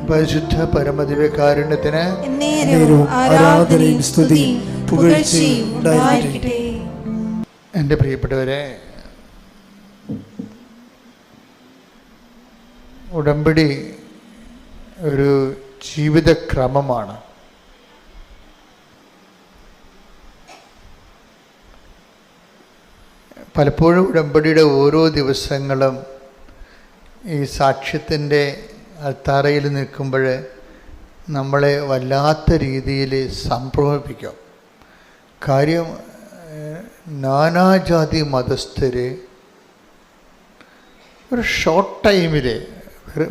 പരിശുദ്ധ പരമദിവ്യകാരുണ്യത്തിന് ആരാധനയും സ്തുതിയും പുകഴ്ചയും ഉണ്ടായിരിക്കട്ടെ. എൻ്റെ പ്രിയപ്പെട്ടവരെ, ഉടമ്പടി ഒരു ജീവിതക്രമമാണ്. പലപ്പോഴും ഉടമ്പടിയുടെ ഓരോ ദിവസങ്ങളും ഈ സാക്ഷ്യത്തിൻ്റെ അൾത്താരയിൽ നിൽക്കുമ്പോൾ നമ്മളെ വല്ലാത്ത രീതിയിൽ സംഭ്രമിപ്പിക്കും. കാര്യം നാനാജാതി മതസ്ഥർ ഒരു ഷോർട്ട് ടൈമിൽ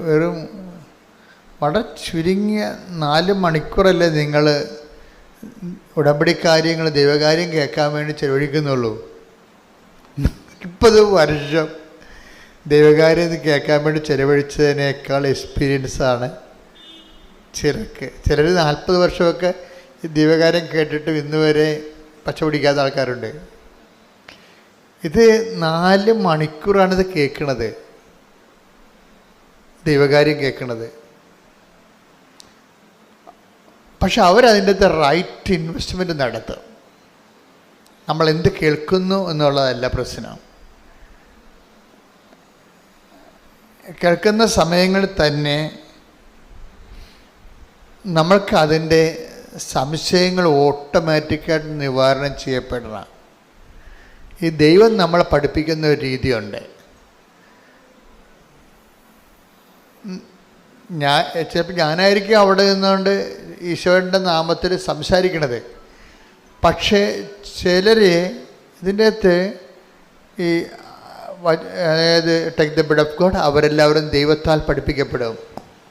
വെറും വളരെ ചുരുങ്ങിയ 4 മണിക്കൂറല്ലേ നിങ്ങൾ ഉടമ്പടി കാര്യങ്ങൾ ദൈവകാര്യം കേൾക്കാൻ വേണ്ടി ചെലവഴിക്കുന്നുള്ളൂ. 30 വർഷം ദൈവകാര്യം കേൾക്കാൻ വേണ്ടി ചെലവഴിച്ചതിനേക്കാൾ എക്സ്പീരിയൻസാണ് ചിലർ 40 വർഷമൊക്കെ ദൈവകാര്യം കേട്ടിട്ട് ഇന്ന് വരെ പച്ച പിടിക്കാത്ത ആൾക്കാരുണ്ട്. ഇത് 4 മണിക്കൂറാണിത് കേൾക്കണത്, ദൈവകാര്യം കേൾക്കണത്. പക്ഷെ അവരതിൻ്റെ റൈറ്റ് ഇൻവെസ്റ്റ്മെൻറ്റ് നടത്തും. നമ്മൾ എന്ത് കേൾക്കുന്നു എന്നുള്ളതല്ല പ്രശ്നം. കേൾക്കുന്ന സമയങ്ങളിൽ തന്നെ നമ്മൾക്ക് അതിൻ്റെ സംശയങ്ങൾ ഓട്ടോമാറ്റിക്കായിട്ട് നിവാരണം ചെയ്യപ്പെടണം. ഈ ദൈവം നമ്മളെ പഠിപ്പിക്കുന്ന ഒരു രീതിയുണ്ട്. ചിലപ്പോൾ ഞാനായിരിക്കും അവിടെ നിന്നുകൊണ്ട് ഈശോയുടെ നാമത്തിൽ സംസാരിക്കണത്. പക്ഷേ ചിലർ ഇതിൻ്റെ അകത്ത് ഈ അതായത് take the bread of God അവരെല്ലാവരും ദൈവത്താൽ പഠിപ്പിക്കപ്പെടും.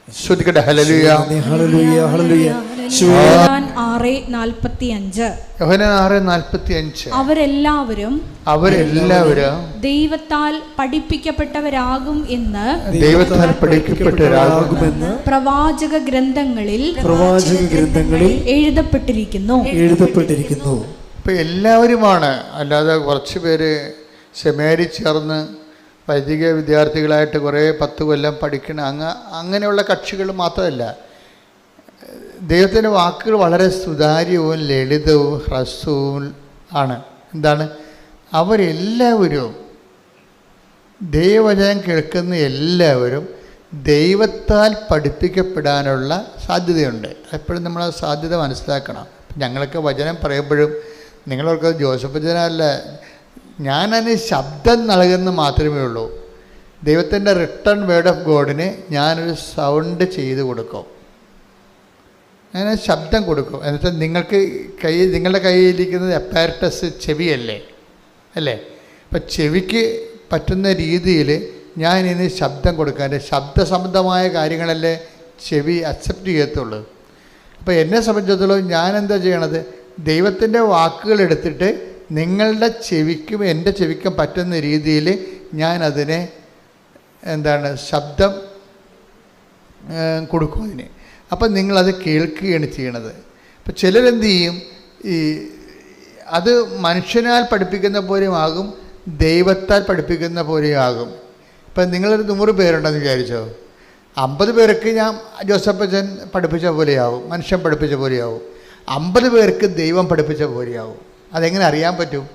ശ്രദ്ധിക്കട്ടെ. ഹല്ലേലൂയ ഹല്ലേലൂയ ഹല്ലേലൂയ. യോഹന്നാൻ 6:45 അവരെല്ലാവരും ദൈവത്താൽ പഠിപ്പിക്കപ്പെട്ടവരാകും എന്ന് പ്രവാചക ഗ്രന്ഥങ്ങളിൽ എഴുതപ്പെട്ടിരിക്കുന്നു. ഇപ്പം എല്ലാവരുമാണ്, അല്ലാതെ കുറച്ച് പേര് സെമിനാരി ചേർന്ന് വൈദിക വിദ്യാർത്ഥികളായിട്ട് കുറേ 10 കൊല്ലം പഠിക്കണ അങ്ങനെയുള്ള കക്ഷികൾ മാത്രമല്ല. ദൈവത്തിൻ്റെ വാക്കുകൾ വളരെ സുതാര്യവും ലളിതവും ഹ്രസ്വവും ആണ്. എന്താണ്? അവരെല്ലാവരും ദൈവവചനം കേൾക്കുന്ന എല്ലാവരും ദൈവത്താൽ പഠിപ്പിക്കപ്പെടാനുള്ള സാധ്യതയുണ്ട്. എപ്പോഴും നമ്മൾ ആ സാധ്യത മനസ്സിലാക്കണം. ഞങ്ങളൊക്കെ വചനം പറയുമ്പോഴും നിങ്ങളൊക്കെ ജോസഫ് വചനമല്ല, ഞാനതിന് ശബ്ദം നൽകുന്ന മാത്രമേ ഉള്ളൂ. ദൈവത്തിൻ്റെ റിട്ടേൺ വേർഡ് ഓഫ് ഗോഡിന് ഞാനൊരു സൗണ്ട് ചെയ്ത് കൊടുക്കും, ഞാൻ ശബ്ദം കൊടുക്കും. എന്നുവെച്ചാൽ നിങ്ങളുടെ കയ്യിലിരിക്കുന്നത് അപ്പാരറ്റസ് ചെവിയല്ലേ അല്ലേ? അപ്പം ചെവിക്ക് പറ്റുന്ന രീതിയിൽ ഞാൻ ഇനി ശബ്ദം കൊടുക്കാൻ, ശബ്ദസംബന്ധമായ കാര്യങ്ങളല്ലേ ചെവി അക്സെപ്റ്റ് ചെയ്യത്തുള്ളൂ. അപ്പോൾ എന്നെ സംബന്ധിച്ചിടത്തോളം ഞാൻ എന്താ ചെയ്യണത്? ദൈവത്തിൻ്റെ വാക്കുകൾ എടുത്തിട്ട് നിങ്ങളുടെ ചെവിക്കും എൻ്റെ ചെവിക്കും പറ്റുന്ന രീതിയിൽ ഞാൻ അതിനെ ശബ്ദം കൊടുക്കും അതിന്. അപ്പം നിങ്ങളത് കേൾക്കുകയാണ് ചെയ്യണത്. അപ്പം ചിലരെന്ത് ചെയ്യും, അത് മനുഷ്യനാൽ പഠിപ്പിക്കുന്ന പോലെയും ആകും, ദൈവത്താൽ പഠിപ്പിക്കുന്ന പോലെയും ആകും. ഇപ്പം നിങ്ങളൊരു 100 പേരുണ്ടെന്ന് വിചാരിച്ചോ, 50 പേർക്ക് ഞാൻ ജോസഫ് അച്ഛൻ പഠിപ്പിച്ച പോലെയാവും, മനുഷ്യൻ പഠിപ്പിച്ച പോലെയാവും. 50 പേർക്ക് ദൈവം പഠിപ്പിച്ച പോലെയാവും. അതെങ്ങനെ അറിയാൻ പറ്റും?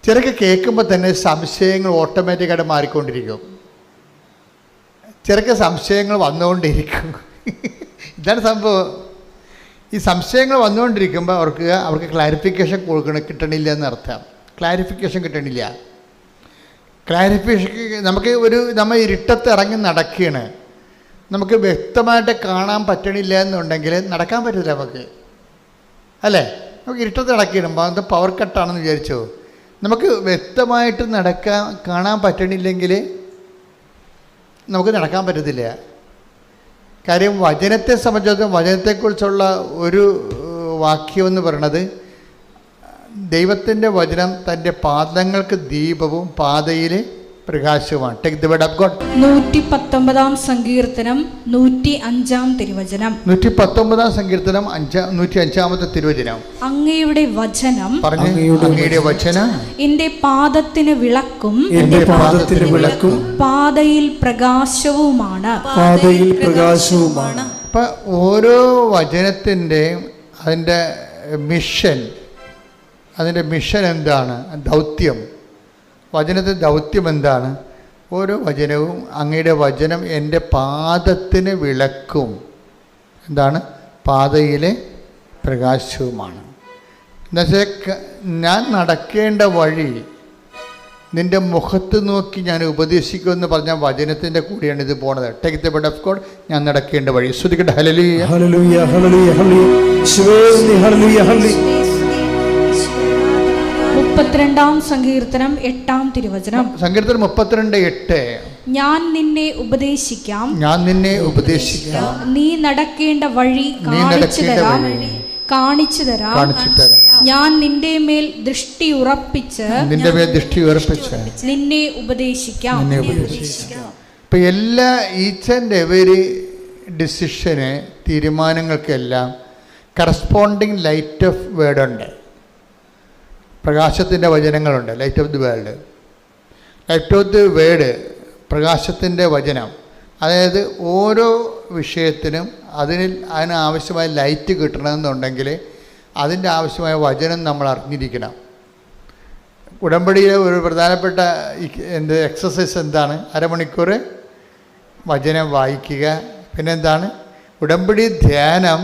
ചിലർക്ക് കേൾക്കുമ്പോൾ തന്നെ സംശയങ്ങൾ ഓട്ടോമാറ്റിക്കായിട്ട് മാറിക്കൊണ്ടിരിക്കും. ചിലർക്ക് സംശയങ്ങൾ വന്നുകൊണ്ടിരിക്കും. ഇതാണ് സംഭവം. ഈ സംശയങ്ങൾ വന്നുകൊണ്ടിരിക്കുമ്പോൾ അവർക്ക് ക്ലാരിഫിക്കേഷൻ കിട്ടണില്ല എന്നർത്ഥം. ക്ലാരിഫിക്കേഷൻ കിട്ടണില്ല. നമ്മൾ ഇരുട്ടത്ത് ഇറങ്ങി നടക്കുകയാണ്, നമുക്ക് വ്യക്തമായിട്ട് കാണാൻ പറ്റണില്ല എന്നുണ്ടെങ്കിൽ നടക്കാൻ പറ്റില്ല നമുക്ക്, അല്ലേ? നമുക്ക് ഇരുട്ടത്ത് നടക്കണം, അത് പവർ കട്ടാണെന്ന് വിചാരിച്ചോ, നമുക്ക് വ്യക്തമായിട്ട് കാണാൻ പറ്റണില്ലെങ്കിൽ നമുക്ക് നടക്കാൻ പറ്റത്തില്ല. കാര്യം വചനത്തെ സംബന്ധിച്ചിടത്തോളം വചനത്തെക്കുറിച്ചുള്ള ഒരു വാക്യമെന്ന് പറയണത്, ദൈവത്തിൻ്റെ വചനം തൻ്റെ പാദങ്ങൾക്ക് ദീപവും പാതയിൽ പ്രകാശവുമാണ്. Take the word of God. 119 സങ്കീർത്തനം 105 തിരുവചനം. 119 സങ്കീർത്തനം 105 തിരുവചനം. അങ്ങയുടെ വചനം, അങ്ങയുടെ വചനം എന്റെ പാദത്തിന് വിളക്കും, എന്റെ പാദത്തിന് വിളക്കും, പാതയിൽ പ്രകാശവുമാണ്. പാതയിൽ പ്രകാശവുമാണ്. അപ്പൊ ഓരോ വചനത്തിൻ്റെയും അതിൻ്റെ മിഷൻ എന്താണ്? ദൗത്യം. വചനത്തിൻ്റെ ദൗത്യം എന്താണ്? ഓരോ വചനവും അങ്ങയുടെ വചനം എൻ്റെ പാദത്തിന് വിളക്കും, എന്താണ്? പാതയിലെ പ്രകാശവുമാണ്. എന്നുവെച്ചാൽ ഞാൻ നടക്കേണ്ട വഴി നിൻ്റെ മുഖത്ത് നോക്കി ഞാൻ ഉപദേശിക്കുമെന്ന് പറഞ്ഞ വചനത്തിൻ്റെ കൂടെയാണ് ഇത് പോണത്. Take the word of God. ഞാൻ നടക്കേണ്ട വഴി. ശ്രദ്ധിക്കട്ടെ. ഹല്ലേലൂയ, ഹല്ലേലൂയ, ഹല്ലേലൂയ, ഹല്ലേലൂയ, ഹല്ലേലൂയ. 32 സങ്കീർത്തനം 8 തിരുവചനം. സങ്കീർത്തനം 32:8. ഞാൻ നിന്നെ ഉപദേശിക്കാം, ഞാൻ നിന്നെ ഉപദേശിക്കാം, നീ നടക്കേണ്ട വഴി കാണിച്ചു തരാം, ഞാൻ നിന്റെ മേൽ ദൃഷ്ടി ഉറപ്പിച്ച് നിന്നെ ഉപദേശിക്കാം. ഇപ്പം എല്ലാ ഈച്ച് ആൻഡ് എവരി ഡിസിഷന്, തീരുമാനങ്ങൾക്കെല്ലാം കറസ്പോണ്ടിങ് ലൈറ്റ് ഓഫ് വേർഡ് ഉണ്ട്. പ്രകാശത്തിൻ്റെ വചനങ്ങളുണ്ട്. Light of the world, light of the word, പ്രകാശത്തിൻ്റെ വചനം. അതായത് ഓരോ വിഷയത്തിനും അതിനാവശ്യമായ ലൈറ്റ് കിട്ടണമെന്നുണ്ടെങ്കിൽ അതിൻ്റെ ആവശ്യമായ വചനം നമ്മൾ അറിഞ്ഞിരിക്കണം. ഉടമ്പടിയിലെ ഒരു പ്രധാനപ്പെട്ട എക്സസൈസ് എന്താണ്? അരമണിക്കൂർ വചനം വായിക്കുക. പിന്നെന്താണ്? ഉടമ്പടി ധ്യാനം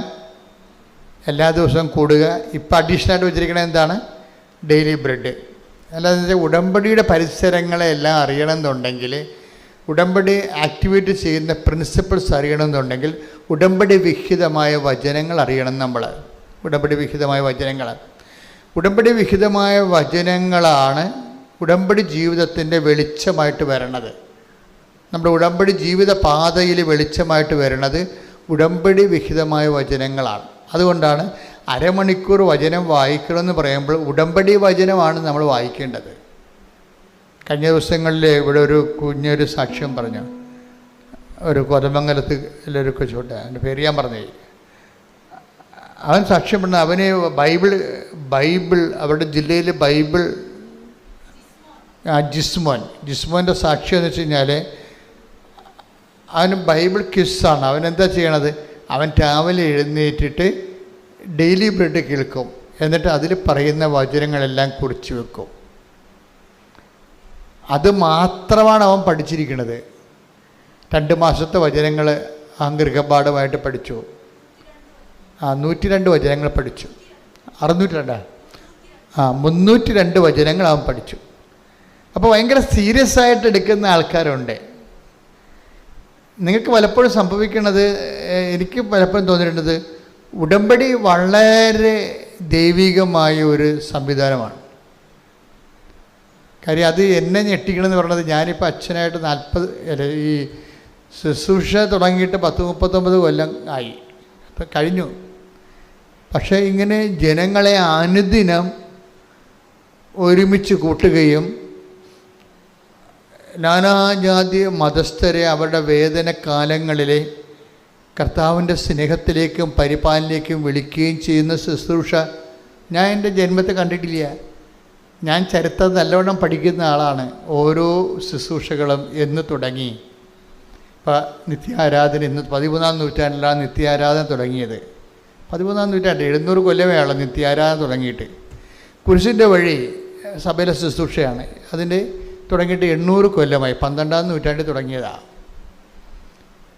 എല്ലാ ദിവസവും കൂടുക. ഇപ്പം അഡീഷണലായിട്ട് വെച്ചിരിക്കണത് എന്താണ്? Daily bread. അല്ലാതെ ഉടമ്പടിയുടെ പരിസരങ്ങളെ എല്ലാം അറിയണമെന്നുണ്ടെങ്കിൽ, ഉടമ്പടി ആക്ടിവേറ്റ് ചെയ്യുന്ന പ്രിൻസിപ്പിൾസ് അറിയണമെന്നുണ്ടെങ്കിൽ ഉടമ്പടി വിഹിതമായ വചനങ്ങൾ അറിയണം നമ്മൾ. ഉടമ്പടി വിഹിതമായ വചനങ്ങളാണ് ഉടമ്പടി ജീവിതത്തിൻ്റെ വെളിച്ചമായിട്ട് വരണത്. നമ്മുടെ ഉടമ്പടി ജീവിത പാതയിൽ വെളിച്ചമായിട്ട് വരണത് ഉടമ്പടി വിഹിതമായ വചനങ്ങളാണ്. അതുകൊണ്ടാണ് അരമണിക്കൂർ വചനം വായിക്കണമെന്ന് പറയുമ്പോൾ ഉടമ്പടി വചനമാണ് നമ്മൾ വായിക്കേണ്ടത്. കഴിഞ്ഞ ദിവസങ്ങളിൽ ഇവിടെ ഒരു കുഞ്ഞൊരു സാക്ഷ്യം പറഞ്ഞു. ഒരു കൊതമംഗലത്തിലൊരു കൊച്ചുണ്ട്, എൻ്റെ പേര് ഞാൻ പറഞ്ഞേ. അവൻ സാക്ഷ്യം പറഞ്ഞ അവന് ബൈബിൾ അവരുടെ ജില്ലയിൽ ബൈബിൾ ജിസ്മോൻ്റെ സാക്ഷ്യം എന്ന് വെച്ച് കഴിഞ്ഞാൽ അവന് ബൈബിൾ ക്വിസാണ്. അവനെന്താ ചെയ്യണത്? അവൻ രാവിലെ എഴുന്നേറ്റിട്ട് ഡെയിലി ബ്രെഡ് കേൾക്കും. എന്നിട്ട് അതിൽ പറയുന്ന വചനങ്ങളെല്ലാം കുറിച്ച് വെക്കും. അത് മാത്രമാണ് അവൻ പഠിച്ചിരിക്കുന്നത്. 2 മാസത്തെ വചനങ്ങൾ ഗൃഹപാഠമായിട്ട് പഠിച്ചു. 102 വചനങ്ങൾ പഠിച്ചു. 302 വചനങ്ങൾ അവൻ പഠിച്ചു. അപ്പോൾ ഭയങ്കര സീരിയസ് ആയിട്ട് എടുക്കുന്ന ആൾക്കാരുണ്ട്. നിങ്ങൾക്ക് പലപ്പോഴും സംഭവിക്കുന്നത്, എനിക്ക് പലപ്പോഴും തോന്നിയിട്ടുള്ളത്, ഉടമ്പടി വളരെ ദൈവികമായ ഒരു സംവിധാനമാണ്. കാര്യം അത് എന്നെ ഞെട്ടിക്കണമെന്ന് പറഞ്ഞത്, ഞാനിപ്പോൾ അച്ഛനായിട്ട് 40 ഈ ശുശ്രൂഷ തുടങ്ങിയിട്ട് 10-39 കൊല്ലം ആയി, അപ്പം കഴിഞ്ഞു. പക്ഷേ ഇങ്ങനെ ജനങ്ങളെ അനുദിനം ഒരുമിച്ച് കൂട്ടുകയും നാനാജാതി മതസ്ഥരെ അവരുടെ വേദനകാലങ്ങളിലെ കർത്താവിൻ്റെ സ്നേഹത്തിലേക്കും പരിപാലനയിലേക്കും വിളിക്കുകയും ചെയ്യുന്ന ശുശ്രൂഷ ഞാൻ എൻ്റെ ജന്മത്തെ കണ്ടിട്ടില്ല. ഞാൻ ചരിത്രം നല്ലവണ്ണം പഠിക്കുന്ന ആളാണ്. ഓരോ ശുശ്രൂഷകളും എന്ന് തുടങ്ങി. ഇപ്പോൾ നിത്യാരാധന ഇന്ന് 13-ാം നൂറ്റാണ്ടിലാണ് നിത്യാരാധന തുടങ്ങിയത്. 13-ാം നൂറ്റാണ്ട് 700 കൊല്ലമേ ആളെ നിത്യാരാധന തുടങ്ങിയിട്ട്. കുരിശിൻ്റെ വഴി സഭയിലെ ശുശ്രൂഷയാണ്. അതിൻ്റെ തുടങ്ങിയിട്ട് 800 കൊല്ലമായി. 12-ാം നൂറ്റാണ്ടിൽ തുടങ്ങിയതാണ്.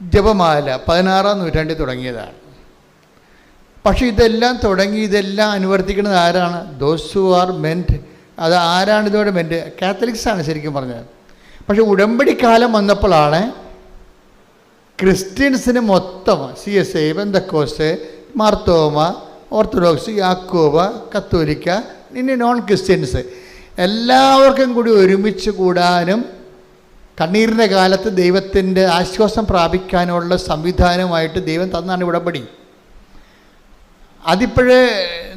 ജപമാല 16-ാം നൂറ്റാണ്ടിൽ തുടങ്ങിയതാണ്. പക്ഷേ ഇതെല്ലാം അനുവർത്തിക്കുന്നത് ആരാണ്? Those who are meant. അത് ആരാണ് ഇതോടെ മെൻറ്റ്? കാത്തലിക്സാണ് ശരിക്കും പറഞ്ഞത്. പക്ഷേ ഉടമ്പടി കാലം വന്നപ്പോഴാണ് ക്രിസ്ത്യൻസിന് മൊത്തം CSI, പെന്തക്കോസ്റ്റ്, മാർത്തോമ, ഓർത്തഡോക്സ്, യാക്കോബ, കത്തോലിക്ക, ഇനി നോൺ ക്രിസ്ത്യൻസ് എല്ലാവർക്കും കൂടി ഒരുമിച്ച് കൂടാനും കണ്ണീരിൻ്റെ കാലത്ത് ദൈവത്തിൻ്റെ ആശ്വാസം പ്രാപിക്കാനുള്ള സംവിധാനമായിട്ട് ദൈവം തന്നാണ് ഉടമ്പടി. അതിപ്പോഴേ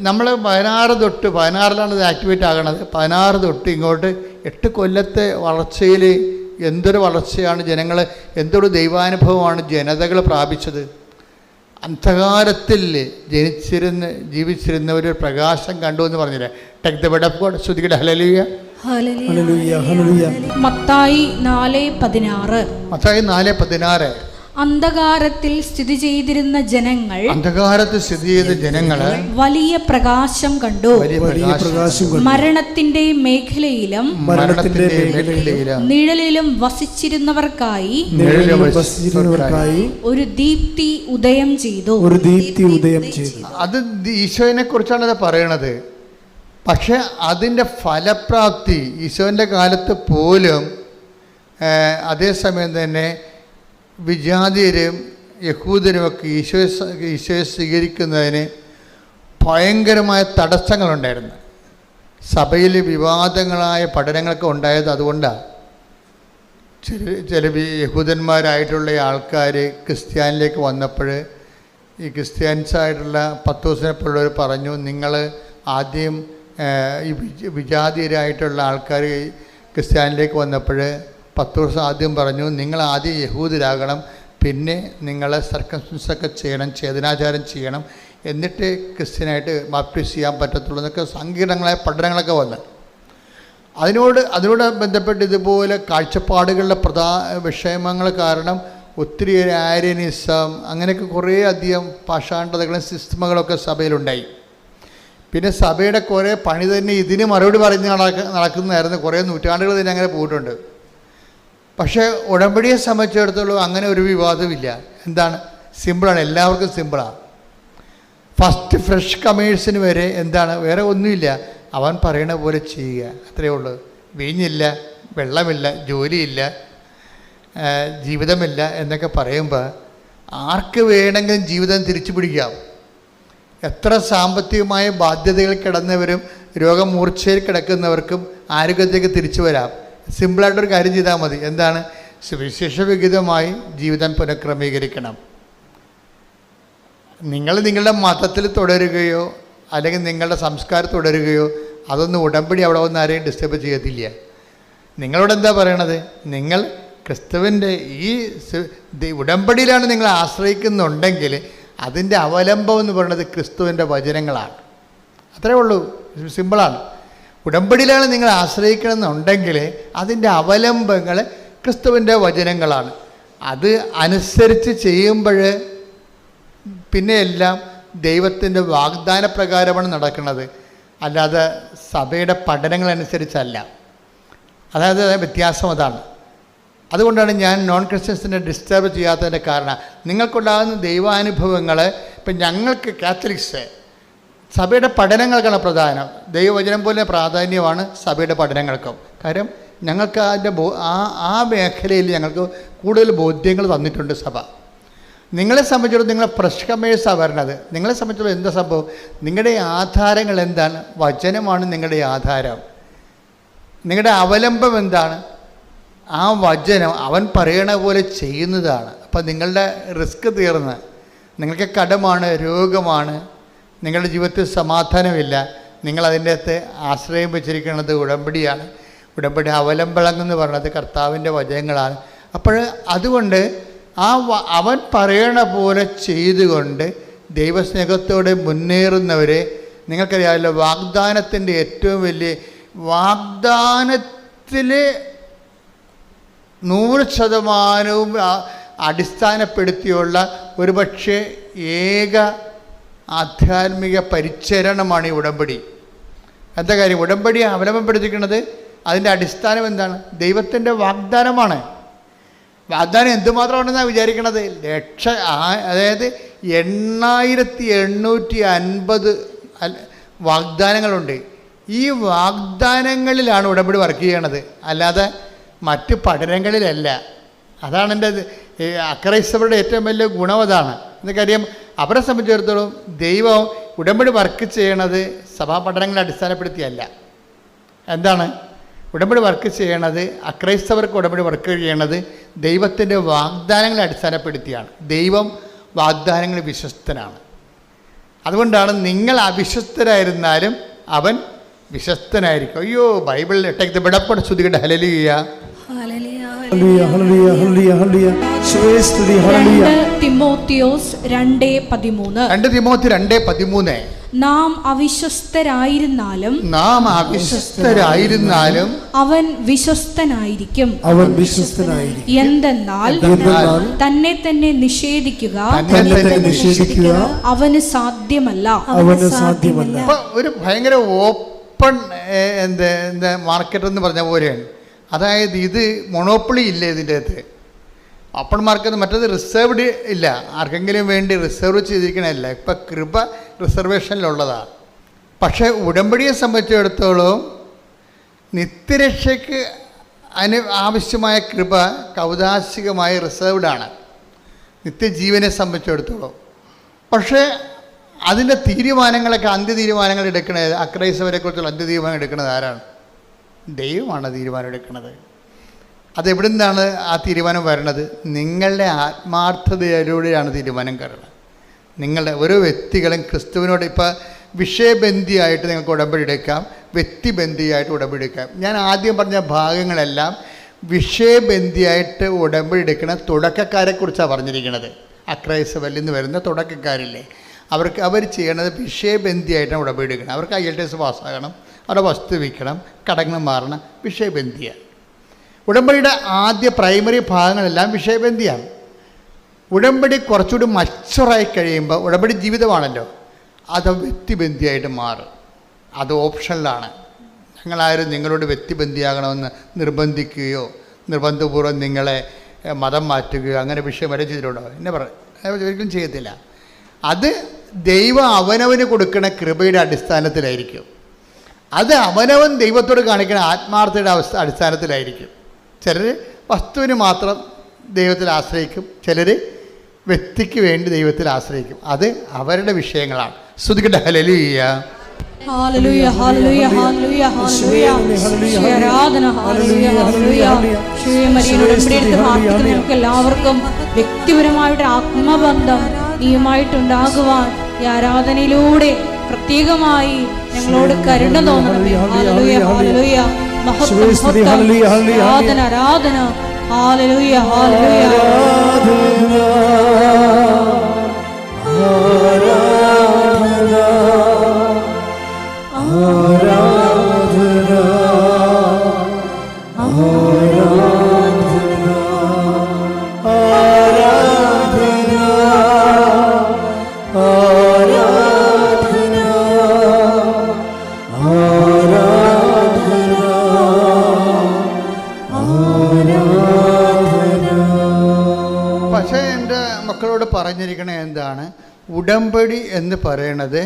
നമ്മൾ 16 തൊട്ട് 16-ലാണ് ഇത് ആക്ടിവേറ്റ് ആകണത്. 16 തൊട്ട് ഇങ്ങോട്ട് 8 കൊല്ലത്തെ വളർച്ചയിൽ എന്തൊരു വളർച്ചയാണ് ജനങ്ങൾ, എന്തൊരു ദൈവാനുഭവമാണ് ജനതകൾ പ്രാപിച്ചത്. അന്ധകാരത്തിൽ ജീവിച്ചിരുന്ന ഒരു പ്രകാശം കണ്ടു എന്ന് പറഞ്ഞില്ലേ. Take the word of God. ശ്രുതികടെ ഹല്ലേലൂയ. ഹല്ലേലൂയ, ഹല്ലേലൂയ. മത്തായി 4:16. മത്തായി 4:16. അന്ധകാരത്തിൽ സ്ഥിതി ചെയ്തിരുന്ന ജനങ്ങൾ വലിയ പ്രകാശം കണ്ടു. മരണത്തിന്റെ മേഖലയിലും നിഴലിലും വസിച്ചിരുന്നവർക്കായി ഒരു ദീപ്തി ഉദയം ചെയ്തു. അത് ഈശോനെ കുറിച്ചാണ് അത് പറയണത്. പക്ഷെ അതിൻ്റെ ഫലപ്രാപ്തി ഈശോൻ്റെ കാലത്ത് പോലും അതേസമയം തന്നെ വിജാതിയരും യഹൂദരുമൊക്കെ ഈശോയെ സ്വീകരിക്കുന്നതിന് ഭയങ്കരമായ തടസ്സങ്ങളുണ്ടായിരുന്നു. സഭയിൽ വിവാദങ്ങളായ പഠനങ്ങളൊക്കെ ഉണ്ടായത് അതുകൊണ്ടാണ്. ചില യഹൂദന്മാരായിട്ടുള്ള ആൾക്കാർ ക്രിസ്ത്യാനിലേക്ക് വന്നപ്പോൾ ഈ ക്രിസ്ത്യാനിസായിട്ടുള്ള പത്തോസിനെപ്പോലുള്ളവർ പറഞ്ഞു, നിങ്ങൾ ആദ്യം ഈ വിജാതിയരായിട്ടുള്ള ആൾക്കാർ ക്രിസ്ത്യാനിലേക്ക് വന്നപ്പോൾ പത്തോസ് ആദ്യം പറഞ്ഞു, നിങ്ങൾ ആദ്യം യഹൂദരാകണം, പിന്നെ നിങ്ങൾ സർക്കംസിഷനൊക്കെ ചെയ്യണം, ഛേദനാചാരം ചെയ്യണം, എന്നിട്ട് ക്രിസ്ത്യനായിട്ട് ബാപ്റ്റിസ്റ്റ് ചെയ്യാൻ പറ്റത്തുള്ളൂ എന്നൊക്കെ സങ്കീർണങ്ങളായ പഠനങ്ങളൊക്കെ വന്ന് അതിനോട് ബന്ധപ്പെട്ട് ഇതുപോലെ കാഴ്ചപ്പാടുകളുടെ വിഷയമങ്ങൾ കാരണം ഒത്തിരി ആര്യനിസം അങ്ങനെയൊക്കെ കുറേ അധികം പാഷാണ്ഡതകളും സിസ്റ്റമുകളൊക്കെ സഭയിലുണ്ടായി. പിന്നെ സഭയുടെ കുറേ പണി തന്നെ ഇതിന് മറുപടി പറഞ്ഞ് നടക്കുന്നതായിരുന്നു. കുറേ നൂറ്റാണ്ടുകൾ തന്നെ അങ്ങനെ പോയിട്ടുണ്ട്. പക്ഷേ ഉടമ്പടിയെ സംബന്ധിച്ചിടത്തോളം അങ്ങനെ ഒരു വിവാദമില്ല. എന്താണ്? സിമ്പിളാണ്, എല്ലാവർക്കും സിമ്പിളാണ്. ഫസ്റ്റ് ഫ്രഷ് കമേഴ്സിന് വരെ എന്താണ്, വേറെ ഒന്നുമില്ല, അവൻ പറയണ പോലെ ചെയ്യുക, അത്രയേ ഉള്ളൂ. വീഞ്ഞില്ല, വെള്ളമില്ല, ജോലിയില്ല, ജീവിതമില്ല എന്നൊക്കെ പറയുമ്പോൾ ആർക്ക് വേണമെങ്കിലും ജീവിതം തിരിച്ചു പിടിക്കാം. എത്ര സാമ്പത്തികമായ ബാധ്യതകൾ കിടന്നവരും രോഗമൂർച്ഛയിൽ കിടക്കുന്നവർക്കും ആരോഗ്യത്തേക്ക് തിരിച്ചു വരാം. സിമ്പിളായിട്ടൊരു കാര്യം ചെയ്താൽ മതി. എന്താണ്? സുവിശേഷവിഹിതമായി ജീവിതം പുനഃക്രമീകരിക്കണം. നിങ്ങൾ നിങ്ങളുടെ മതത്തിൽ തുടരുകയോ അല്ലെങ്കിൽ നിങ്ങളുടെ സംസ്കാരം തുടരുകയോ അതൊന്നും ഉടമ്പടി അവിടെ ഒന്നും ആരെയും ഡിസ്റ്റർബ് ചെയ്യത്തില്ല. നിങ്ങളോട് എന്താ പറയണത്? നിങ്ങൾ ക്രിസ്തുവിൻ്റെ ഈ ഉടമ്പടിയിലാണ് നിങ്ങൾ ആശ്രയിക്കുന്നുണ്ടെങ്കിൽ അതിൻ്റെ അവലംബം എന്ന് പറയുന്നത് ക്രിസ്തുവിൻ്റെ വചനങ്ങളാണ്. അത്രേ ഉള്ളൂ, സിമ്പിളാണ്. ഉടമ്പടിയിലാണ് നിങ്ങൾ ആശ്രയിക്കണമെന്നുണ്ടെങ്കിൽ അതിൻ്റെ അവലംബങ്ങൾ ക്രിസ്തുവിൻ്റെ വചനങ്ങളാണ്. അത് അനുസരിച്ച് ചെയ്യുമ്പോൾ പിന്നെ എല്ലാം ദൈവത്തിൻ്റെ വാഗ്ദാന പ്രകാരമാണ് നടക്കുന്നത്, അല്ലാതെ സഭയുടെ പഠനങ്ങളനുസരിച്ചല്ല. അതായത് വ്യത്യാസം അതാണ്. അതുകൊണ്ടാണ് ഞാൻ നോൺ ക്രിസ്ത്യൻസിനെ ഡിസ്റ്റർബ് ചെയ്യാത്തതിൻ്റെ കാരണം. നിങ്ങൾക്കുണ്ടാകുന്ന ദൈവാനുഭവങ്ങൾ ഇപ്പം ഞങ്ങൾക്ക് കാത്തലിക്സ് സഭയുടെ പഠനങ്ങൾക്കാണ് പ്രധാനം. ദൈവവചനം പോലെ പ്രാധാന്യമാണ് സഭയുടെ പഠനങ്ങൾക്കും. കാര്യം ഞങ്ങൾക്ക് അതിൻ്റെ ആ മേഖലയിൽ ഞങ്ങൾക്ക് കൂടുതൽ ബോധ്യങ്ങൾ തന്നിട്ടുണ്ട് സഭ. നിങ്ങളെ സംബന്ധിച്ചിടത്തോളം നിങ്ങളെ ഫ്രഷ് കമേഴ്സാണ് വരണത്. നിങ്ങളെ സംബന്ധിച്ചിടത്തോളം എന്താ സംഭവം? നിങ്ങളുടെ ആധാരങ്ങൾ എന്താണ്? വചനമാണ് നിങ്ങളുടെ ആധാരം. നിങ്ങളുടെ അവലംബം എന്താണ്? ആ വചനം അവൻ പറയണ പോലെ ചെയ്യുന്നതാണ്. അപ്പം നിങ്ങളുടെ റിസ്ക് തീർന്ന്, നിങ്ങൾക്ക് കടമാണ്, രോഗമാണ്, നിങ്ങളുടെ ജീവിതത്തിൽ സമാധാനമില്ല, നിങ്ങളതിൻ്റെ അകത്ത് ആശ്രയം വെച്ചിരിക്കുന്നത് ഉടമ്പടിയാണ്. ഉടമ്പടി അവലംബങ്ങളെന്ന് പറയുന്നത് കർത്താവിൻ്റെ വചനങ്ങളാണ്. അപ്പോൾ അതുകൊണ്ട് അവൻ പറയണ പോലെ ചെയ്തുകൊണ്ട് ദൈവസ്നേഹത്തോടെ മുന്നേറുന്നവരെ നിങ്ങൾക്കറിയാമല്ലോ. വാഗ്ദാനത്തിൻ്റെ ഏറ്റവും വലിയ വാഗ്ദാനത്തിൽ 100% അടിസ്ഥാനപ്പെടുത്തിയുള്ള ഒരുപക്ഷെ ഏക ആധ്യാത്മിക പരിചരണമാണ് ഈ ഉടമ്പടി. എന്താ കാര്യം? ഉടമ്പടി അവലംബപ്പെടുത്തിക്കുന്നത് അതിൻ്റെ അടിസ്ഥാനം എന്താണ്? ദൈവത്തിൻ്റെ വാഗ്ദാനമാണ്. വാഗ്ദാനം എന്തുമാത്രമാണെന്നാണ് വിചാരിക്കണത്? അതായത് 8850 വാഗ്ദാനങ്ങളുണ്ട്. ഈ വാഗ്ദാനങ്ങളിലാണ് ഉടമ്പടി വർക്ക് ചെയ്യണത്, അല്ലാതെ മറ്റ് പഠനങ്ങളിലല്ല. അതാണ് എൻ്റെ അക്രൈസ്തവരുടെ ഏറ്റവും വലിയ ഗുണം. അതാണ്. എന്നൊക്കറിയാം, അവരെ സംബന്ധിച്ചിടത്തോളം ദൈവം ഉടമ്പടി വർക്ക് ചെയ്യണത് സഭാ പഠനങ്ങളെ അടിസ്ഥാനപ്പെടുത്തിയല്ല. എന്താണ് ഉടമ്പടി വർക്ക് ചെയ്യണത്? അക്രൈസ്തവർക്ക് ഉടമ്പടി വർക്ക് ചെയ്യണത് ദൈവത്തിൻ്റെ വാഗ്ദാനങ്ങളെ അടിസ്ഥാനപ്പെടുത്തിയാണ്. ദൈവം വാഗ്ദാനങ്ങൾ വിശ്വസ്തനാണ്. അതുകൊണ്ടാണ് നിങ്ങൾ അവിശ്വസ്തരായിരുന്നാലും അവൻ വിശ്വസ്തനായിരിക്കും. അയ്യോ ബൈബിളിൽ ഇട്ടേക്ക് വിടപ്പെട്ട് ശ്രുതികട്ടെ ഹല്ലേലൂയ. ഹല്ലേലൂയ ഹല്ലേലൂയ ഹല്ലേലൂയ ഹല്ലേലൂയ. യേശുവേ സ്തുതി. ഹല്ലേലൂയ. 2 തിമോത്തിയോസ് 2:13. 2 തിമോത്തി 2:13. നാം അവിശ്വസ്തരായിരുന്നാലും അവൻ വിശ്വസ്തനായിരിക്കും. എന്തെന്നാൽ തന്നെ തന്നെ നിഷേധിക്കുക അവന് സാധ്യമല്ല. ഒരു ഭയങ്കര ഓപ്പൺ മാർക്കറ്റ് എന്ന് പറഞ്ഞ പോലെയാണ്. അതായത് ഇത് മൊണോപ്പൊളി ഇല്ല ഇതിൻ്റെ അകത്ത്. ഓപ്പൺ മാർക്കറ്റ്, മറ്റേത് റിസർവ്ഡ് ഇല്ല, ആർക്കെങ്കിലും വേണ്ടി റിസർവ് ചെയ്തിരിക്കണമല്ല. ഇപ്പം കൃപ റിസർവേഷനിലുള്ളതാണ്. പക്ഷേ ഉടമ്പടിയെ സംബന്ധിച്ചിടത്തോളം നിത്യരക്ഷയ്ക്ക് ആവശ്യമായ കൃപ കൗതാശികമായി റിസർവ്ഡാണ് നിത്യജീവനെ സംബന്ധിച്ചിടത്തോളം. പക്ഷേ അതിൻ്റെ തീരുമാനങ്ങളൊക്കെ അന്ത്യതീരുമാനങ്ങൾ എടുക്കുന്നത്, അക്രൈസ്തവരെക്കുറിച്ചുള്ള അന്ത്യതീരുമാനം എടുക്കുന്നത് ആരാണ്? ദൈവമാണ് തീരുമാനം എടുക്കുന്നത്. അതെവിടെ നിന്നാണ് ആ തീരുമാനം വരണത്? നിങ്ങളുടെ ആത്മാർത്ഥതയിലൂടെയാണ് തീരുമാനം കയറുന്നത്. നിങ്ങളുടെ ഓരോ വ്യക്തികളും ക്രിസ്തുവിനോട് ഇപ്പോൾ വിഷയബന്ധിയായിട്ട് നിങ്ങൾക്ക് ഉടമ്പടി എടുക്കാം, വ്യക്തിബന്ധിയായിട്ട് ഉടമ്പടി എടുക്കാം. ഞാൻ ആദ്യം പറഞ്ഞ ഭാഗങ്ങളെല്ലാം വിഷയബന്ധിയായിട്ട് ഉടമ്പടി എടുക്കുന്ന തുടക്കക്കാരെക്കുറിച്ചാണ് പറഞ്ഞിരിക്കുന്നത്. അക്രൈസ്തവരിൽ നിന്ന് വരുന്ന തുടക്കക്കാരില്ലേ, അവർ ചെയ്യണത് വിഷയബന്ധിയായിട്ടാണ് ഉടമ്പടി എടുക്കണം. അവർക്ക് IELTS പാസ്സാകണം, അവരുടെ വസ്തു വിൽക്കണം, കടങ്ങൾ മാറണം, വിഷയബന്ധിയാണ്. ഉടമ്പടിയുടെ ആദ്യ പ്രൈമറി ഭാഗങ്ങളെല്ലാം വിഷയബന്ധിയാണ്. ഉടമ്പടി കുറച്ചുകൂടി മച്ചുറായി കഴിയുമ്പോൾ, ഉടമ്പടി ജീവിതമാണല്ലോ, അത് വ്യക്തിബന്ധിയായിട്ട് മാറും. അത് ഓപ്ഷനിലാണ്. ഞങ്ങളാരും നിങ്ങളോട് വ്യക്തിബന്ധിയാകണമെന്ന് നിർബന്ധിക്കുകയോ നിർബന്ധപൂർവ്വം നിങ്ങളെ മതം മാറ്റുകയോ അങ്ങനെ വിഷയം വരെ ചെയ്തിട്ടുണ്ടോ? എന്നെ ഒരിക്കലും ചെയ്യത്തില്ല. അത് ദൈവം അവനവന് കൊടുക്കുന്ന കൃപയുടെ അടിസ്ഥാനത്തിലായിരിക്കും. അത് അവനവൻ ദൈവത്തോട് കാണിക്കുന്ന ആത്മാർത്ഥതയുടെ അടിസ്ഥാനത്തിലായിരിക്കും. ചിലർ വസ്തുവിന് മാത്രം ദൈവത്തിൽ ആശ്രയിക്കും, ചിലർ വ്യക്തിക്ക് വേണ്ടി ദൈവത്തിൽ ആശ്രയിക്കും. അത് അവരുടെ വിഷയങ്ങളാണ്. സ്തുതിക്കട്ടെ ഹല്ലേലൂയ. ഹല്ലേലൂയ ഹല്ലേലൂയ ഹല്ലേലൂയ ഹല്ലേലൂയ. ആരാധന. ഹല്ലേലൂയ ഹല്ലേലൂയ. ശ്രീമരിയുടെ ഉടമ്പടിയെടുത്ത് പ്രാർത്ഥിക്കുന്ന നമുക്ക് എല്ലാവർക്കും വ്യക്തിപരമായിട്ട് ആത്മബന്ധം നീയുമായിട്ടുണ്ടാകുവാൻ ഈ ആരാധനയിലൂടെ പ്രത്യേകമായി ഞങ്ങളോട് കരുണ തോന്നണമേ. ഹല്ലേലൂയ ഹല്ലേലൂയ. മഹത്വം ആരാധന ആരാധന. ഹല്ലേലൂയ ഹല്ലേലൂയ. പക്ഷേ എൻ്റെ മക്കളോട് പറഞ്ഞിരിക്കണത് എന്താണ്? ഉടമ്പടി എന്ന് പറയണത്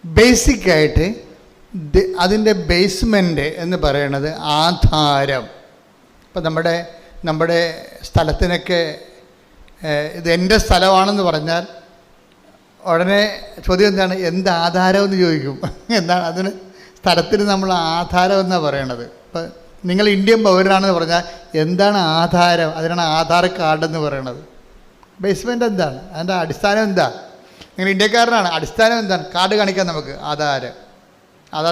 ബേസിക്കായിട്ട് അതിൻ്റെ ബേസ്മെൻ്റ് എന്ന് പറയണത് ആധാരം. ഇപ്പം നമ്മുടെ സ്ഥലത്തിനൊക്കെ ഇത് എൻ്റെ സ്ഥലമാണെന്ന് പറഞ്ഞാൽ ഉടനെ ചോദ്യം എന്താണ്? എന്ത് ആധാരമെന്ന് ചോദിക്കും. എന്താണ് അതിന്? സ്ഥലത്തിന് നമ്മൾ ആധാരം എന്നാണ് പറയണത്. ഇപ്പം നിങ്ങൾ ഇന്ത്യൻ പൗരനാണെന്ന് പറഞ്ഞാൽ എന്താണ് ആധാരം? അതിനാണ് ആധാർ കാർഡെന്ന് പറയണത്. ബേസ്മെൻ്റ് എന്താണ്? അതിൻ്റെ അടിസ്ഥാനം എന്താ? നിങ്ങൾ ഇന്ത്യക്കാരനാണ്, അടിസ്ഥാനം എന്താണ്? കാർഡ് കാണിക്കാം, നമുക്ക് ആധാർ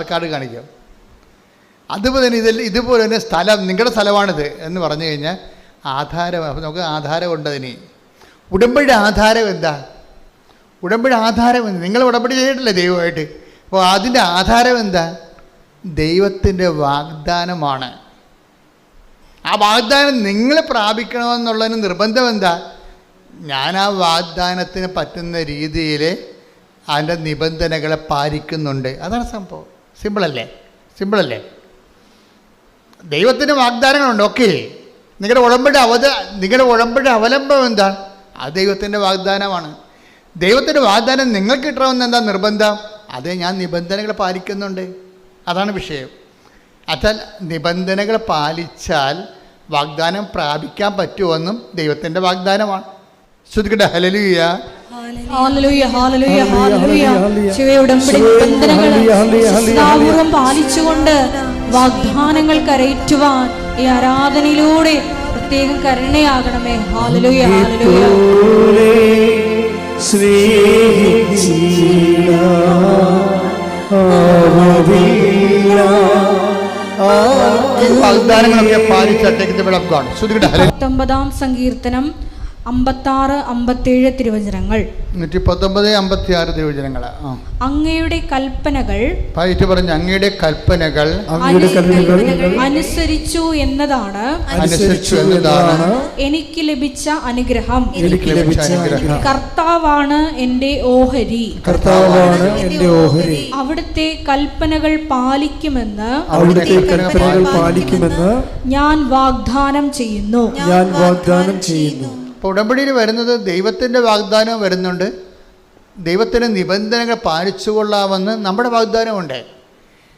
കാർഡ് കാണിക്കാം. അതുപോലെ തന്നെ ഇതുപോലെ തന്നെ സ്ഥലം, നിങ്ങളുടെ സ്ഥലമാണിത് എന്ന് പറഞ്ഞു കഴിഞ്ഞാൽ ആധാരം. അപ്പോൾ നമുക്ക് ആധാരം ഉണ്ടതിന്. ഉടമ്പടിയുടെ ആധാരം എന്താ? ഉടമ്പടി ആധാരം എന്ത്? നിങ്ങൾ ഉടമ്പടി ചെയ്തിട്ടില്ലേ ദൈവമായിട്ട്? അപ്പോൾ അതിൻ്റെ ആധാരം എന്താ? ദൈവത്തിൻ്റെ വാഗ്ദാനമാണ്. ആ വാഗ്ദാനം നിങ്ങൾ പ്രാപിക്കണമെന്നുള്ളതിന് നിർബന്ധം എന്താ? ഞാൻ ആ വാഗ്ദാനത്തിന് പറ്റുന്ന രീതിയിൽ അതിൻ്റെ നിബന്ധനകളെ പാലിക്കുന്നുണ്ട്. അതാണ് സംഭവം. സിമ്പിളല്ലേ? ദൈവത്തിൻ്റെ വാഗ്ദാനങ്ങളുണ്ട്. ഓക്കെ, നിങ്ങളുടെ ഉടമ്പടി അവലംബം എന്താണ്? അത് ദൈവത്തിൻ്റെ വാഗ്ദാനമാണ്. ദൈവത്തിൻ്റെ വാഗ്ദാനം നിങ്ങൾക്ക് കിട്ടണമെന്ന് എന്താ നിർബന്ധം? അത് ഞാൻ നിബന്ധനകൾ പാലിക്കുന്നുണ്ട്. അതാണ് വിഷയം. അച്ചാൽ നിബന്ധനകൾ പാലിച്ചാൽ വാഗ്ദാനം പ്രാപിക്കാൻ പറ്റുമെന്നും ദൈവത്തിൻ്റെ വാഗ്ദാനമാണ്. ശ്രുതിക്കട്ടെ ഹല്ലേലൂയ. ഹല്ലേലൂയ ഹല്ലേലൂയ ഹല്ലേലൂയ. ഉടമ്പടി നിബന്ധനകൾ പാലിച്ചുകൊണ്ട് വാഗ്ദാനങ്ങൾ കരയറ്റുവാൻ ഈ ആരാധനയിലൂടെ പ്രത്യേകം കരുണയാകണമേ. ഹല്ലേലൂയ ഹല്ലേലൂയ. ശ്രീ വാഗ്ദാനങ്ങളൊക്കെ പാലിച്ചു. ശ്രുതികട്ടെ. 19-ാം സങ്കീർത്തനം 56-57 തിരുവചനങ്ങൾ. 119-56 തിരുവചനങ്ങൾ. അങ്ങയുടെ കൽപ്പനകൾ പറഞ്ഞ അങ്ങയുടെ കൽപ്പനകൾ അനുസരിച്ചു എന്നതാണ് എനിക്ക് ലഭിച്ച അനുഗ്രഹം. കർത്താവാണ് എന്റെ ഓഹരി. അവിടുത്തെ കൽപ്പനകൾ പാലിക്കുമെന്ന് ഞാൻ വാഗ്ദാനം ചെയ്യുന്നു. ഉടമ്പടിയിൽ വരുന്നത് ദൈവത്തിൻ്റെ വാഗ്ദാനം വരുന്നുണ്ട്. ദൈവത്തിൻ്റെ നിബന്ധനകൾ പാലിച്ചുകൊള്ളാമെന്ന് നമ്മുടെ വാഗ്ദാനമുണ്ട്.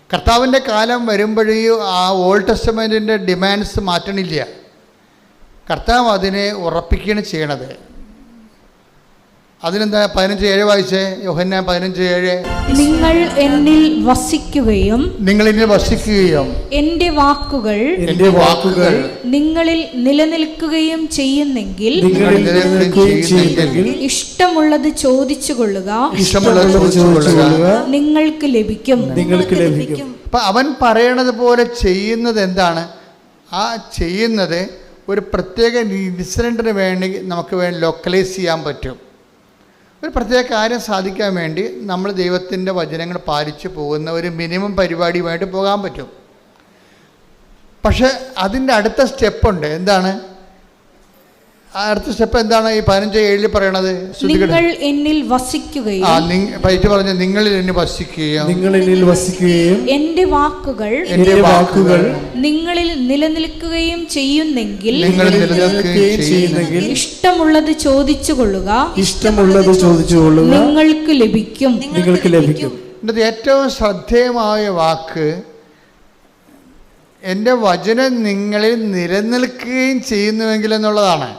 കർത്താവിൻ്റെ കാലം വരുമ്പോഴേയും ആ ഓൾഡ് ടെസ്റ്റമെൻറ്റിൻ്റെ ഡിമാൻഡ്സ് മാറ്റണില്ല. കർത്താവ് അതിനെ ഉറപ്പിക്കുകയാണ് ചെയ്യണത്. അതിനെന്താ 15:7 വായിച്ചേ? യോഹന്നാൻ 15:7. നിങ്ങൾ എന്നിൽ വസിക്കുകയും എന്റെ വാക്കുകൾ നിങ്ങളിൽ നിലനിൽക്കുകയും ചെയ്യുന്നെങ്കിൽ ഇഷ്ടമുള്ളത് ചോദിച്ചുകൊള്ളുക, നിങ്ങൾക്ക് ലഭിക്കും. അപ്പൊ അവൻ പറയണത് പോലെ ചെയ്യുന്നത് എന്താണ്? ആ ചെയ്യുന്നത് ഒരു പ്രത്യേക ഇൻസിഡൻറ്റിന് വേണ്ടി നമുക്ക് വേണ്ടി ലൊക്കലൈസ് ചെയ്യാൻ പറ്റും. ഒരു പ്രത്യേക കാര്യം സാധിക്കാൻ വേണ്ടി നമ്മൾ ദൈവത്തിൻ്റെ വചനങ്ങൾ പാലിച്ചു പോകുന്ന ഒരു മിനിമം പരിപാടിയുമായിട്ട് പോകാൻ പറ്റും. പക്ഷെ അതിൻ്റെ അടുത്ത സ്റ്റെപ്പുണ്ട്. എന്താണ് അടുത്ത സ്റ്റെപ്പ്? എന്താണ് ഈ 15:7 പറയണത്? നിങ്ങൾ എന്നിൽ വസിക്കുകയും പറഞ്ഞു നിങ്ങളിൽ എന്നിൽ വസിക്കുകയും എന്റെ വാക്കുകൾ നിങ്ങളിൽ നിലനിൽക്കുകയും ചെയ്യുന്നെങ്കിൽ ഇഷ്ടമുള്ളത് ചോദിച്ചുകൊള്ളുക, നിങ്ങൾക്ക് ലഭിക്കും. ഏറ്റവും ശ്രദ്ധേയമായ വാക്ക് എൻ്റെ വചനം നിങ്ങളിൽ നിലനിൽക്കുകയും ചെയ്യുന്നുവെങ്കിൽ എന്നുള്ളതാണ്.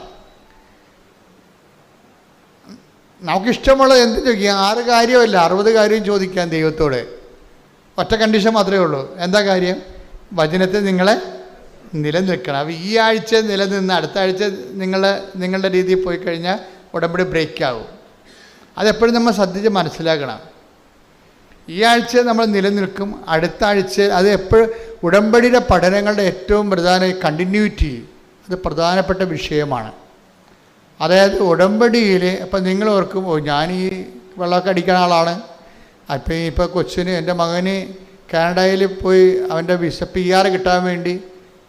നമുക്കിഷ്ടമുള്ളത് എന്ത് ചോദിക്കാം? 6 കാര്യമല്ല 60 കാര്യം ചോദിക്കാം ദൈവത്തോട്. ഒറ്റ കണ്ടീഷൻ മാത്രമേ ഉള്ളൂ. എന്താ കാര്യം? വചനത്തിൽ നിങ്ങളെ നിലനിൽക്കണം. അപ്പോൾ ഈ ആഴ്ച നിലനിന്ന് അടുത്ത ആഴ്ച നിങ്ങളുടെ രീതിയിൽ പോയി കഴിഞ്ഞാൽ ഉടമ്പടി ബ്രേക്ക് ആവും. അതെപ്പോഴും നമ്മൾ ശ്രദ്ധിച്ച് മനസ്സിലാക്കണം. ഈ ആഴ്ച നമ്മൾ നിലനിൽക്കും, അടുത്ത ആഴ്ച അത് എപ്പോഴും ഉടമ്പടിയുടെ പഠനങ്ങളുടെ ഏറ്റവും പ്രധാന കണ്ടിന്യൂറ്റി, അത് പ്രധാനപ്പെട്ട വിഷയമാണ്. അതായത് ഉടമ്പടിയിൽ ഇപ്പം നിങ്ങൾ ഓർക്കും, ഞാൻ ഈ വെള്ളമൊക്കെ അടിക്കുന്ന ആളാണ്, ഇപ്പോൾ കൊച്ചിന് എൻ്റെ മകന് കാനഡയിൽ പോയി അവൻ്റെ PR കിട്ടാൻ വേണ്ടി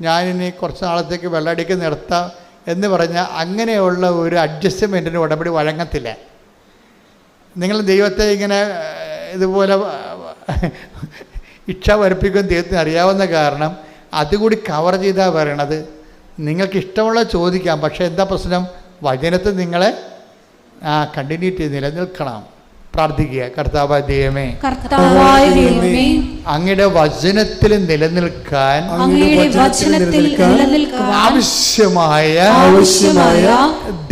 ഞാനിനി കുറച്ച് നാളത്തേക്ക് വെള്ളം അടിക്കാൻ നിർത്താം എന്ന് പറഞ്ഞാൽ അങ്ങനെയുള്ള ഒരു അഡ്ജസ്റ്റ്മെൻറ്റിന് ഉടമ്പടി വഴങ്ങത്തില്ല. നിങ്ങൾ ദൈവത്തെ ഇങ്ങനെ ഇതുപോലെ ഇച്ഛ വരപ്പിക്കും ദൈവത്തിന് അറിയാവുന്ന കാരണം അതുകൂടി കവർ ചെയ്താൽ പറയണത് നിങ്ങൾക്ക് ഇഷ്ടമുള്ള ചോദിക്കാം. പക്ഷേ എന്താ പ്രശ്നം? വചനത്തിൽ നിങ്ങളെ കണ്ടിന്യൂറ്റി നിലനിൽക്കണം. പ്രാർത്ഥിക്കുക. കർത്താവായ ദൈവമേ, അങ്ങയുടെ വചനത്തിൽ നിലനിൽക്കാൻ ആവശ്യമായ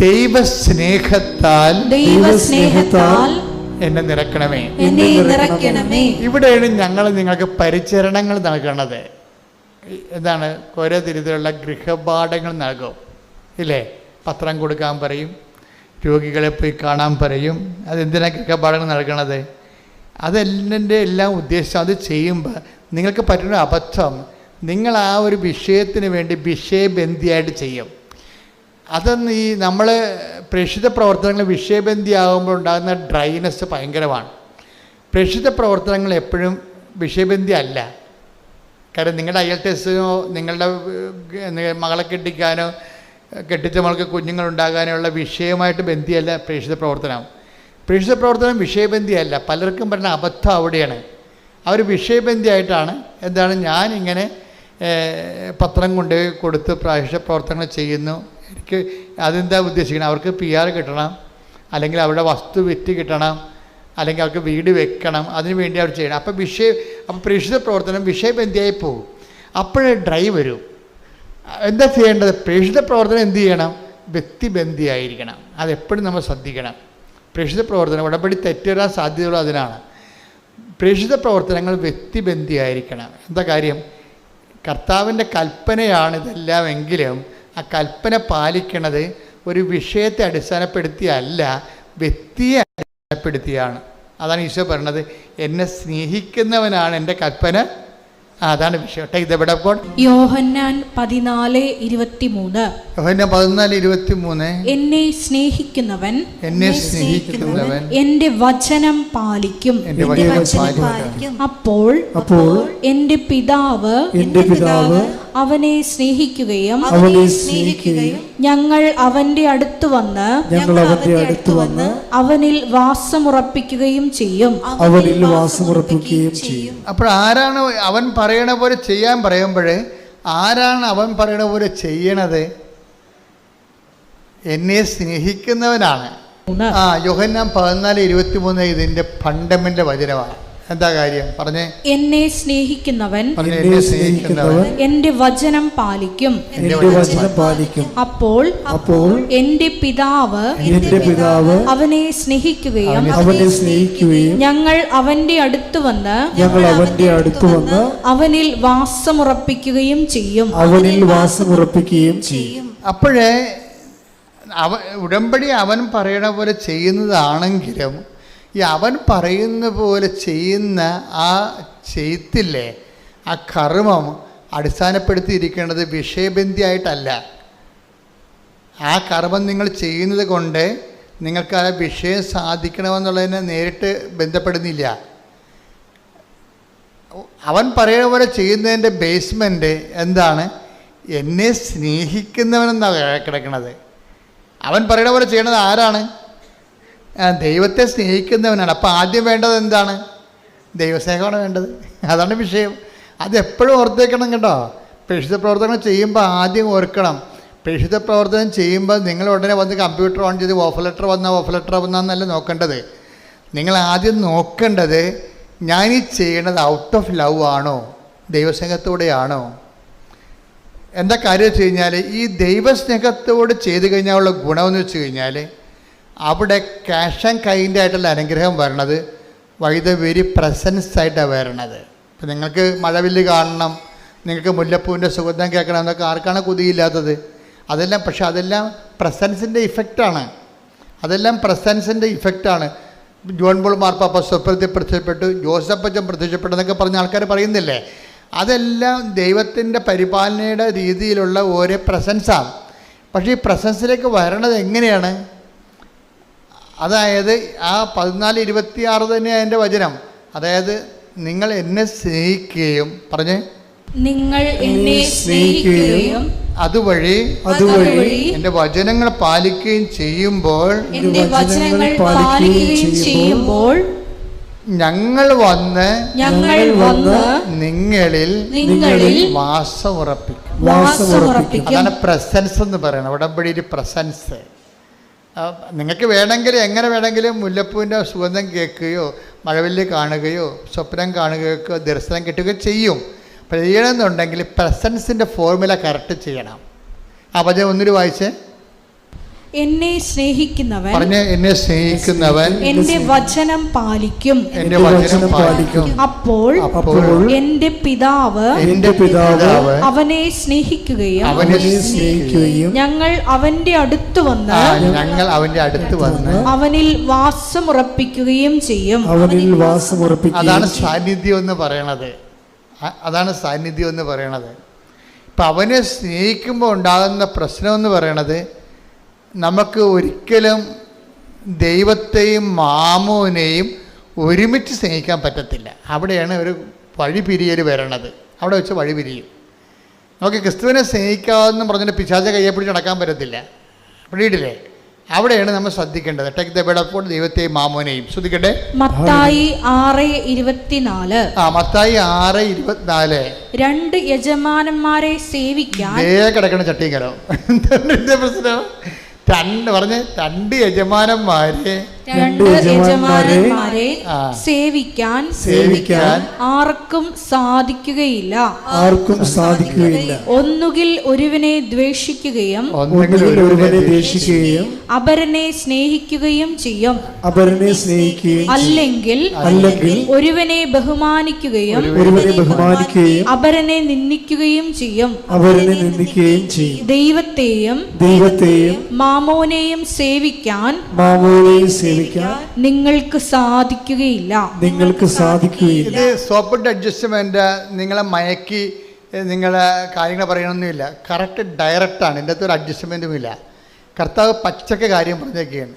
ദൈവസ്നേഹത്താൽ എന്നെ നിറക്കണമേ. ഇവിടെയാണ് ഞങ്ങൾ നിങ്ങൾക്ക് പരിചരണങ്ങൾ നൽകണത്. എന്താണ്? ഓരോ തരത്തിലുള്ള ഗൃഹപാഠങ്ങൾ നൽകും ഇല്ലേ? പത്രം കൊടുക്കാൻ പറയും, രോഗികളെ പോയി കാണാൻ പറയും. അതെന്തിനാണ് ഗൃഹപാഠങ്ങൾ നൽകണത്? അതെല്ലാം എല്ലാം ഉദ്ദേശം അത് ചെയ്യുമ്പോൾ നിങ്ങൾക്ക് പറ്റുന്ന അബദ്ധം, നിങ്ങൾ ആ ഒരു വിഷയത്തിന് വേണ്ടി വിഷയബന്ധിയായിട്ട് ചെയ്യും. അതൊന്ന് ഈ നമ്മൾ പ്രേക്ഷിത പ്രവർത്തനങ്ങൾ വിഷയബന്ധിയാകുമ്പോൾ ഉണ്ടാകുന്ന ഡ്രൈനെസ് ഭയങ്കരമാണ്. പ്രേക്ഷിത പ്രവർത്തനങ്ങൾ എപ്പോഴും വിഷയബന്ധി അല്ല. കാരണം നിങ്ങളുടെ IELTS-നോ നിങ്ങളുടെ മകളെ കെട്ടിക്കാനോ കെട്ടിച്ച മകൾക്ക് കുഞ്ഞുങ്ങളുണ്ടാകാനുള്ള വിഷയമായിട്ട് ബന്ധിയല്ല പ്രേക്ഷിത പ്രവർത്തനം. പ്രേക്ഷിത പ്രവർത്തനം വിഷയബന്ധിയല്ല. പലർക്കും പറഞ്ഞ അബദ്ധം അവിടെയാണ്. അവർ വിഷയബന്ധിയായിട്ടാണ് എന്താണ് ഞാനിങ്ങനെ പത്രം കൊണ്ട് കൊടുത്ത് പ്രേക്ഷിത പ്രവർത്തനങ്ങൾ ചെയ്യുന്നു. എനിക്ക് അതെന്താ ഉദ്ദേശിക്കണം? അവർക്ക് PR കിട്ടണം, അല്ലെങ്കിൽ അവരുടെ വസ്തു വിറ്റ് കിട്ടണം, അല്ലെങ്കിൽ അവർക്ക് വീട് വെക്കണം, അതിനു വേണ്ടി അവർ ചെയ്യണം. അപ്പോൾ പ്രേക്ഷിത പ്രവർത്തനം വിഷയബന്ധിയായി പോകും. അപ്പോഴേ ഡ്രൈവ് വരും. എന്താ ചെയ്യേണ്ടത്? പ്രേക്ഷിത പ്രവർത്തനം എന്ത് ചെയ്യണം? വ്യക്തിബന്ധിയായിരിക്കണം. അതെപ്പോഴും നമ്മൾ ശ്രദ്ധിക്കണം. പ്രേക്ഷിത പ്രവർത്തനം ഉടമ്പടി തെറ്റുവരാൻ സാധ്യതയുള്ള അതിനാണ്. പ്രേക്ഷിത പ്രവർത്തനങ്ങൾ വ്യക്തിബന്ധിയായിരിക്കണം. എന്താ കാര്യം? കർത്താവിൻ്റെ കൽപ്പനയാണ് ഇതെല്ലാം എങ്കിലും ആ കൽപ്പന പാലിക്കണത് ഒരു വിഷയത്തെ അടിസ്ഥാനപ്പെടുത്തിയല്ല, വ്യക്തിയെ അടിസ്ഥാനപ്പെടുത്തിയാണ്. അതാണ് ഈശോ പറഞ്ഞത്, എന്നെ സ്നേഹിക്കുന്നവനാണ് എൻ്റെ കൽപ്പന അതാണ് വിഷയം. Take the bread of God. യോഹന്നാൻ 14:23. യോഹന്നാൻ 14:23. എന്നെ സ്നേഹിക്കുന്നവൻ എന്റെ വചനം പാലിക്കും. അപ്പോൾ എന്റെ പിതാവ് അവനെ സ്നേഹിക്കുകയും ഞങ്ങൾ അവന്റെ അടുത്ത് വന്ന് അവനിൽ വാസമുറപ്പിക്കുകയും ചെയ്യും. അപ്പോൾ ആരാണ് അവൻ പറയണ പോലെ ചെയ്യാൻ പറയുമ്പോൾ ആരാണ് അവൻ പറയണ പോലെ ചെയ്യണത്? എന്നെ സ്നേഹിക്കുന്നവനാണ്. യോഹന്നാൻ 14:23 ഇതിന്റെ ഫണ്ടമെന്റ് വചനമാണ്. എന്താ കാര്യം പറഞ്ഞേ? എന്നെ സ്നേഹിക്കുന്നവൻ എന്റെ വചനം പാലിക്കും. അപ്പോൾ എന്റെ പിതാവ് അവനെ സ്നേഹിക്കുകയും ഞങ്ങൾ അവന്റെ അടുത്ത് വന്ന് അവനിൽ വാസമുറപ്പിക്കുകയും ചെയ്യും. അപ്പോഴേ ഉടമ്പടി അവൻ പറയണ പോലെ ചെയ്യുന്നതാണെങ്കിലും ഈ അവൻ പറയുന്ന പോലെ ചെയ്യുന്ന ആ ചെയ്ത്തില്ലേ, ആ കർമ്മം അടിസ്ഥാനപ്പെടുത്തിയിരിക്കേണ്ടത് വിഷയബന്ധിയായിട്ടല്ല. ആ കർമ്മം നിങ്ങൾ ചെയ്യുന്നത് കൊണ്ട് നിങ്ങൾക്ക് ആ വിഷയം സാധിക്കണമെന്നുള്ളതിനെ നേരിട്ട് ബന്ധപ്പെടുന്നില്ല. അവൻ പറയുന്ന പോലെ ചെയ്യുന്നതിൻ്റെ ബേസ്മെൻറ്റ് എന്താണ്? എന്നെ സ്നേഹിക്കുന്നവനെന്നാണ് കിടക്കുന്നത്. അവൻ പറയുന്ന പോലെ ചെയ്യണത് ആരാണ്? ദൈവത്തെ സ്നേഹിക്കുന്നവനാണ്. അപ്പോൾ ആദ്യം വേണ്ടത് എന്താണ്? ദൈവസ്നേഹമാണ് വേണ്ടത്. അതാണ് വിഷയം. അതെപ്പോഴും ഓർത്തേക്കണം കേട്ടോ. പ്രേക്ഷിത പ്രവർത്തനം ചെയ്യുമ്പോൾ ആദ്യം ഓർക്കണം. പ്രേക്ഷിത പ്രവർത്തനം ചെയ്യുമ്പോൾ നിങ്ങൾ ഉടനെ വന്ന് കമ്പ്യൂട്ടർ ഓൺ ചെയ്ത് ഓഫ് ലെറ്റർ വന്നാന്നല്ല നോക്കേണ്ടത്. നിങ്ങൾ ആദ്യം നോക്കേണ്ടത് ഞാനീ ചെയ്യണത് ഔട്ട് ഓഫ് ലവ് ആണോ, ദൈവസ്നേഹത്തോടെയാണോ? എന്താ കാര്യം വെച്ച് കഴിഞ്ഞാൽ ഈ ദൈവസ്നേഹത്തോട് ചെയ്ത് കഴിഞ്ഞാലുള്ള ഗുണമെന്ന് വെച്ച് കഴിഞ്ഞാൽ അവിടെ ക്യാഷ് ആൻഡ് കൈൻഡ് ആയിട്ടുള്ള അനുഗ്രഹം വരണത് വൈ ദ വെരി പ്രസൻസ് ആയിട്ടാണ് വരണത്. ഇപ്പം നിങ്ങൾക്ക് മഴവില്ല് കാണണം, നിങ്ങൾക്ക് മുല്ലപ്പൂവിൻ്റെ സുഗന്ധം കേൾക്കണം എന്നൊക്കെ ആർക്കാണ് കൊതിയില്ലാത്തത്? അതെല്ലാം പക്ഷെ അതെല്ലാം പ്രസൻസിൻ്റെ ഇഫക്റ്റാണ്. ജോൺ പോൾ മാർപ്പാപ്പ സ്വപ്നത്തിൽ പ്രത്യക്ഷപ്പെട്ടു, ജോസഫ് അച്ഛൻ പ്രത്യക്ഷപ്പെട്ടു എന്നൊക്കെ പറഞ്ഞ ആൾക്കാർ പറയുന്നില്ലേ? അതെല്ലാം ദൈവത്തിൻ്റെ പരിപാലനയുടെ രീതിയിലുള്ള ഓരോ പ്രസൻസാണ്. പക്ഷേ ഈ പ്രസൻസിലേക്ക് വരണത് എങ്ങനെയാണ്? അതായത് ആ 14:26 തന്നെയാണ് എൻ്റെ വചനം. അതായത് നിങ്ങൾ എന്നെ സ്നേഹിക്കുകയും പറഞ്ഞേ, നിങ്ങൾ എന്നെ സ്നേഹിക്കുകയും അതുവഴി എൻ്റെ വചനങ്ങൾ പാലിക്കുകയും ചെയ്യുമ്പോൾ ഞങ്ങൾ വന്ന് നിങ്ങളിൽ വാസമുറപ്പിക്കും. അതാണ് പ്രസൻസ് എന്ന് പറയുന്നത്. ഉടമ്പടിയിൽ പ്രസൻസ്. നിങ്ങൾക്ക് വേണമെങ്കിൽ എങ്ങനെ വേണമെങ്കിലും മുല്ലപ്പൂവിൻ്റെ സുഗന്ധം കേൾക്കുകയോ മഴവില്ല് കാണുകയോ സ്വപ്നം കാണുകയോ ദർശനം കിട്ടുകയോ ചെയ്യും. അപ്പോൾ ചെയ്യണമെന്നുണ്ടെങ്കിൽ പ്രസൻസിൻ്റെ ഫോർമുല കറക്റ്റ് ചെയ്യണം. ആ വചനം ഒന്നൊരു വായിച്ചേ. എന്നെ സ്നേഹിക്കുന്നവൻ എന്റെ വചനം പാലിക്കും. അപ്പോൾ എന്റെ പിതാവ് അവനെ സ്നേഹിക്കുകയും ഞങ്ങൾ അവന്റെ അടുത്ത് വന്ന് അവനിൽ വാസമുറപ്പിക്കുകയും ചെയ്യും. അതാണ് സാന്നിധ്യം എന്ന് പറയണത്. ഇപ്പം അവനെ സ്നേഹിക്കുമ്പോൾ ഉണ്ടാകുന്ന പ്രശ്നമെന്ന് പറയണത് നമുക്ക് ഒരിക്കലും ദൈവത്തെയും മാമോനെയും ഒരുമിച്ച് സ്നേഹിക്കാൻ പറ്റത്തില്ല. അവിടെയാണ് ഒരു വഴിപിരിയൽ വരണത്. അവിടെ വെച്ച് വഴിപിരിയും. നമുക്ക് ക്രിസ്തുവിനെ സ്നേഹിക്കാമെന്ന് പറഞ്ഞിട്ട് പിശാചെ കയ്യെ പിടിച്ച് നടക്കാൻ പറ്റത്തില്ല. പിടിയിട്ടില്ലേ? അവിടെയാണ് നമ്മൾ ശ്രദ്ധിക്കേണ്ടത്. Take the bread of God, ദൈവത്തെയും മാമോനെയും. ശ്രദ്ധിക്കട്ടെ. മത്തായി 6:24. മത്തായി 6:24. 2 യജമാനന്മാരെ സേവിക്കാൻ കിടക്കണ ചട്ടിങ്കലോ പ്രശ്നം. 2 യജമാനന്മാരെ സേവിക്കാൻ ആർക്കും സാധിക്കുകയില്ല. ഒന്നുകിൽ ഒരുവനെ ദ്വേഷിക്കുകയും അപരനെ സ്നേഹിക്കുകയും ചെയ്യും. അല്ലെങ്കിൽ ഒരുവനെ ബഹുമാനിക്കുകയും അപരനെ നിന്ദിക്കുകയും ചെയ്യും. ദൈവത്തെയും മാമോനെയും സേവിക്കാൻ സേവിക്കാൻ നിങ്ങൾക്ക് സാധിക്കുകയില്ല. ഇത് സോപ്പിട്ട് അഡ്ജസ്റ്റ്മെന്റ് നിങ്ങളെ മയക്കി നിങ്ങളെ കാര്യങ്ങൾ പറയണമെന്നില്ല. കറക്റ്റ് ഡയറക്റ്റാണ്. ഇതിൻ്റെ അകത്തൊരു അഡ്ജസ്റ്റ്മെൻറ്റും ഇല്ല. കർത്താവ് പച്ചക്ക് കാര്യം പറഞ്ഞേക്കുകയാണ്.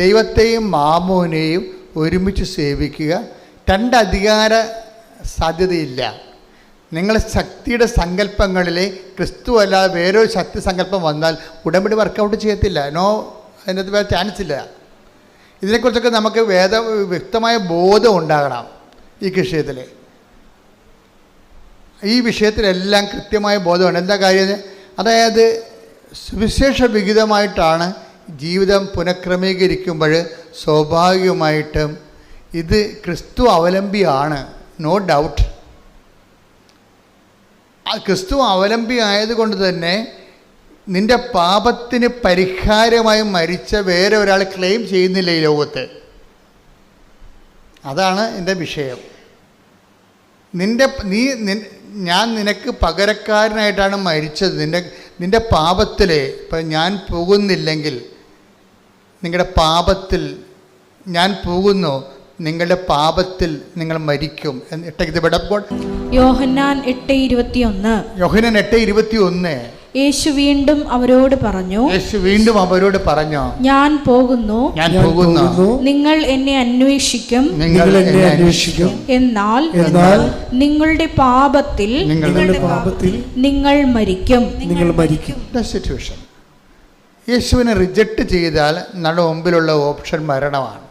ദൈവത്തെയും മാമോനെയും ഒരുമിച്ച് സേവിക്കുക. രണ്ട് അധികാര സാധ്യതയില്ല. നിങ്ങൾ ശക്തിയുടെ സങ്കല്പങ്ങളിൽ ക്രിസ്തു അല്ലാതെ വേറൊരു ശക്തി സങ്കല്പം വന്നാൽ ഉടമ്പടി വർക്കൗട്ട് ചെയ്യത്തില്ല. അതിനകത്ത് വേറെ ചാൻസ് ഇല്ല. ഇതിനെക്കുറിച്ചൊക്കെ നമുക്ക് വ്യക്തമായ ബോധം ഉണ്ടാകണം. ഈ വിഷയത്തിലെല്ലാം കൃത്യമായ ബോധമുണ്ട്. എന്താ കാര്യം? അതായത് സുവിശേഷ വിഹിതമായിട്ടാണ് ജീവിതം പുനഃക്രമീകരിക്കുമ്പോൾ സ്വാഭാവികമായിട്ടും ഇത് ക്രിസ്തു അവലംബിയാണ്, നോ ഡൗട്ട്. ക്രിസ്തു അവലംബി ആയതുകൊണ്ട് തന്നെ നിൻ്റെ പാപത്തിന് പരിഹാരമായി മരിച്ച വേറെ ഒരാൾ ക്ലെയിം ചെയ്യുന്നില്ല ഈ ലോകത്ത്. അതാണ് എൻ്റെ വിഷയം. ഞാൻ നിനക്ക് പകരക്കാരനായിട്ടാണ് മരിച്ചത്. നിൻ്റെ പാപത്തിൽ ഇപ്പം ഞാൻ പോകുന്നില്ലെങ്കിൽ, നിങ്ങളുടെ പാപത്തിൽ ഞാൻ പോകുന്നു, നിങ്ങളുടെ പാപത്തിൽ നിങ്ങൾ മരിക്കും. യോഹന്നാൻ 8:21. യേശു വീണ്ടും അവരോട് പറഞ്ഞു, ഞാൻ പോകുന്നു, നിങ്ങൾ എന്നെ അന്വേഷിക്കും, എന്നാൽ നിങ്ങളുടെ പാപത്തിൽ നിങ്ങൾ മരിക്കും. സിറ്റുവേഷൻ യേശുവിനെ റിജക്റ്റ് ചെയ്താൽ നമ്മുടെ മുമ്പിലുള്ള ഓപ്ഷൻ മരണമാണ്.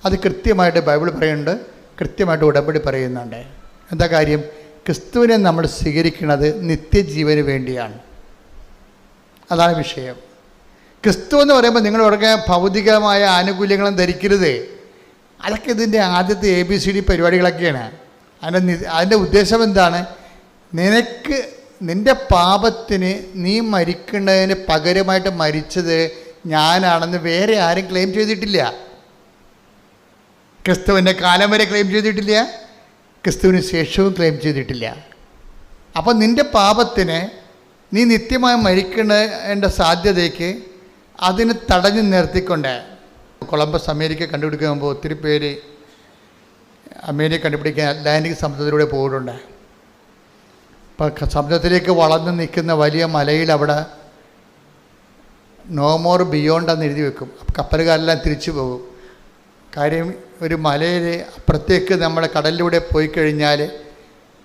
അത് കൃത്യമായിട്ട് ബൈബിൾ പറയുന്നുണ്ട്, കൃത്യമായിട്ട് ഉടമ്പടി പറയുന്നുണ്ട്. എന്താ കാര്യം? ക്രിസ്തുവിനെ നമ്മൾ സ്വീകരിക്കുന്നത് നിത്യജീവന് വേണ്ടിയാണ്. അതാണ് വിഷയം. ക്രിസ്തു എന്ന് പറയുമ്പോൾ നിങ്ങൾ ഉടനെ ഭൗതികമായ ആനുകൂല്യങ്ങളും ധരിക്കരുത്. അതൊക്കെ ഇതിൻ്റെ ആദ്യത്തെ ABCD പരിപാടികളൊക്കെയാണ്. അതിൻ്റെ ഉദ്ദേശം എന്താണ്? നിൻ്റെ പാപത്തിന് നീ മരിക്കേണ്ടതിന് പകരമായിട്ട് മരിച്ചത് ഞാനാണെന്ന് വേറെ ആരും ക്ലെയിം ചെയ്തിട്ടില്ല. ക്രിസ്തുവിൻ്റെ കാലം വരെ ക്ലെയിം ചെയ്തിട്ടില്ല, ക്രിസ്തുവിന് ശേഷവും ക്ലെയിം ചെയ്തിട്ടില്ല. അപ്പോൾ നിൻ്റെ പാപത്തിന് നീ നിത്യമായി മരിക്കേണ്ട സാധ്യതയ്ക്ക് അതിന് തടഞ്ഞു നിർത്തിക്കൊണ്ട് കൊളംബസ് അമേരിക്ക കണ്ടുപിടിക്കുമ്പോൾ ഒത്തിരി പേര് അമേരിക്ക കണ്ടുപിടിക്കാൻ അറ്റ്ലാന്റിക് സമുദ്രത്തിലൂടെ പോയിട്ടുണ്ട്. അപ്പോൾ സമുദ്രത്തിലേക്ക് വളർന്നു നിൽക്കുന്ന വലിയ മലയിൽ അവിടെ നോ മോർ ബിയോണ്ട് എന്ന് എഴുതി വെക്കും. കപ്പലുകാരെല്ലാം തിരിച്ചു പോകും. കാര്യം ഒരു മലയിൽ അപ്പുറത്തേക്ക് നമ്മൾ കടലിലൂടെ പോയി കഴിഞ്ഞാൽ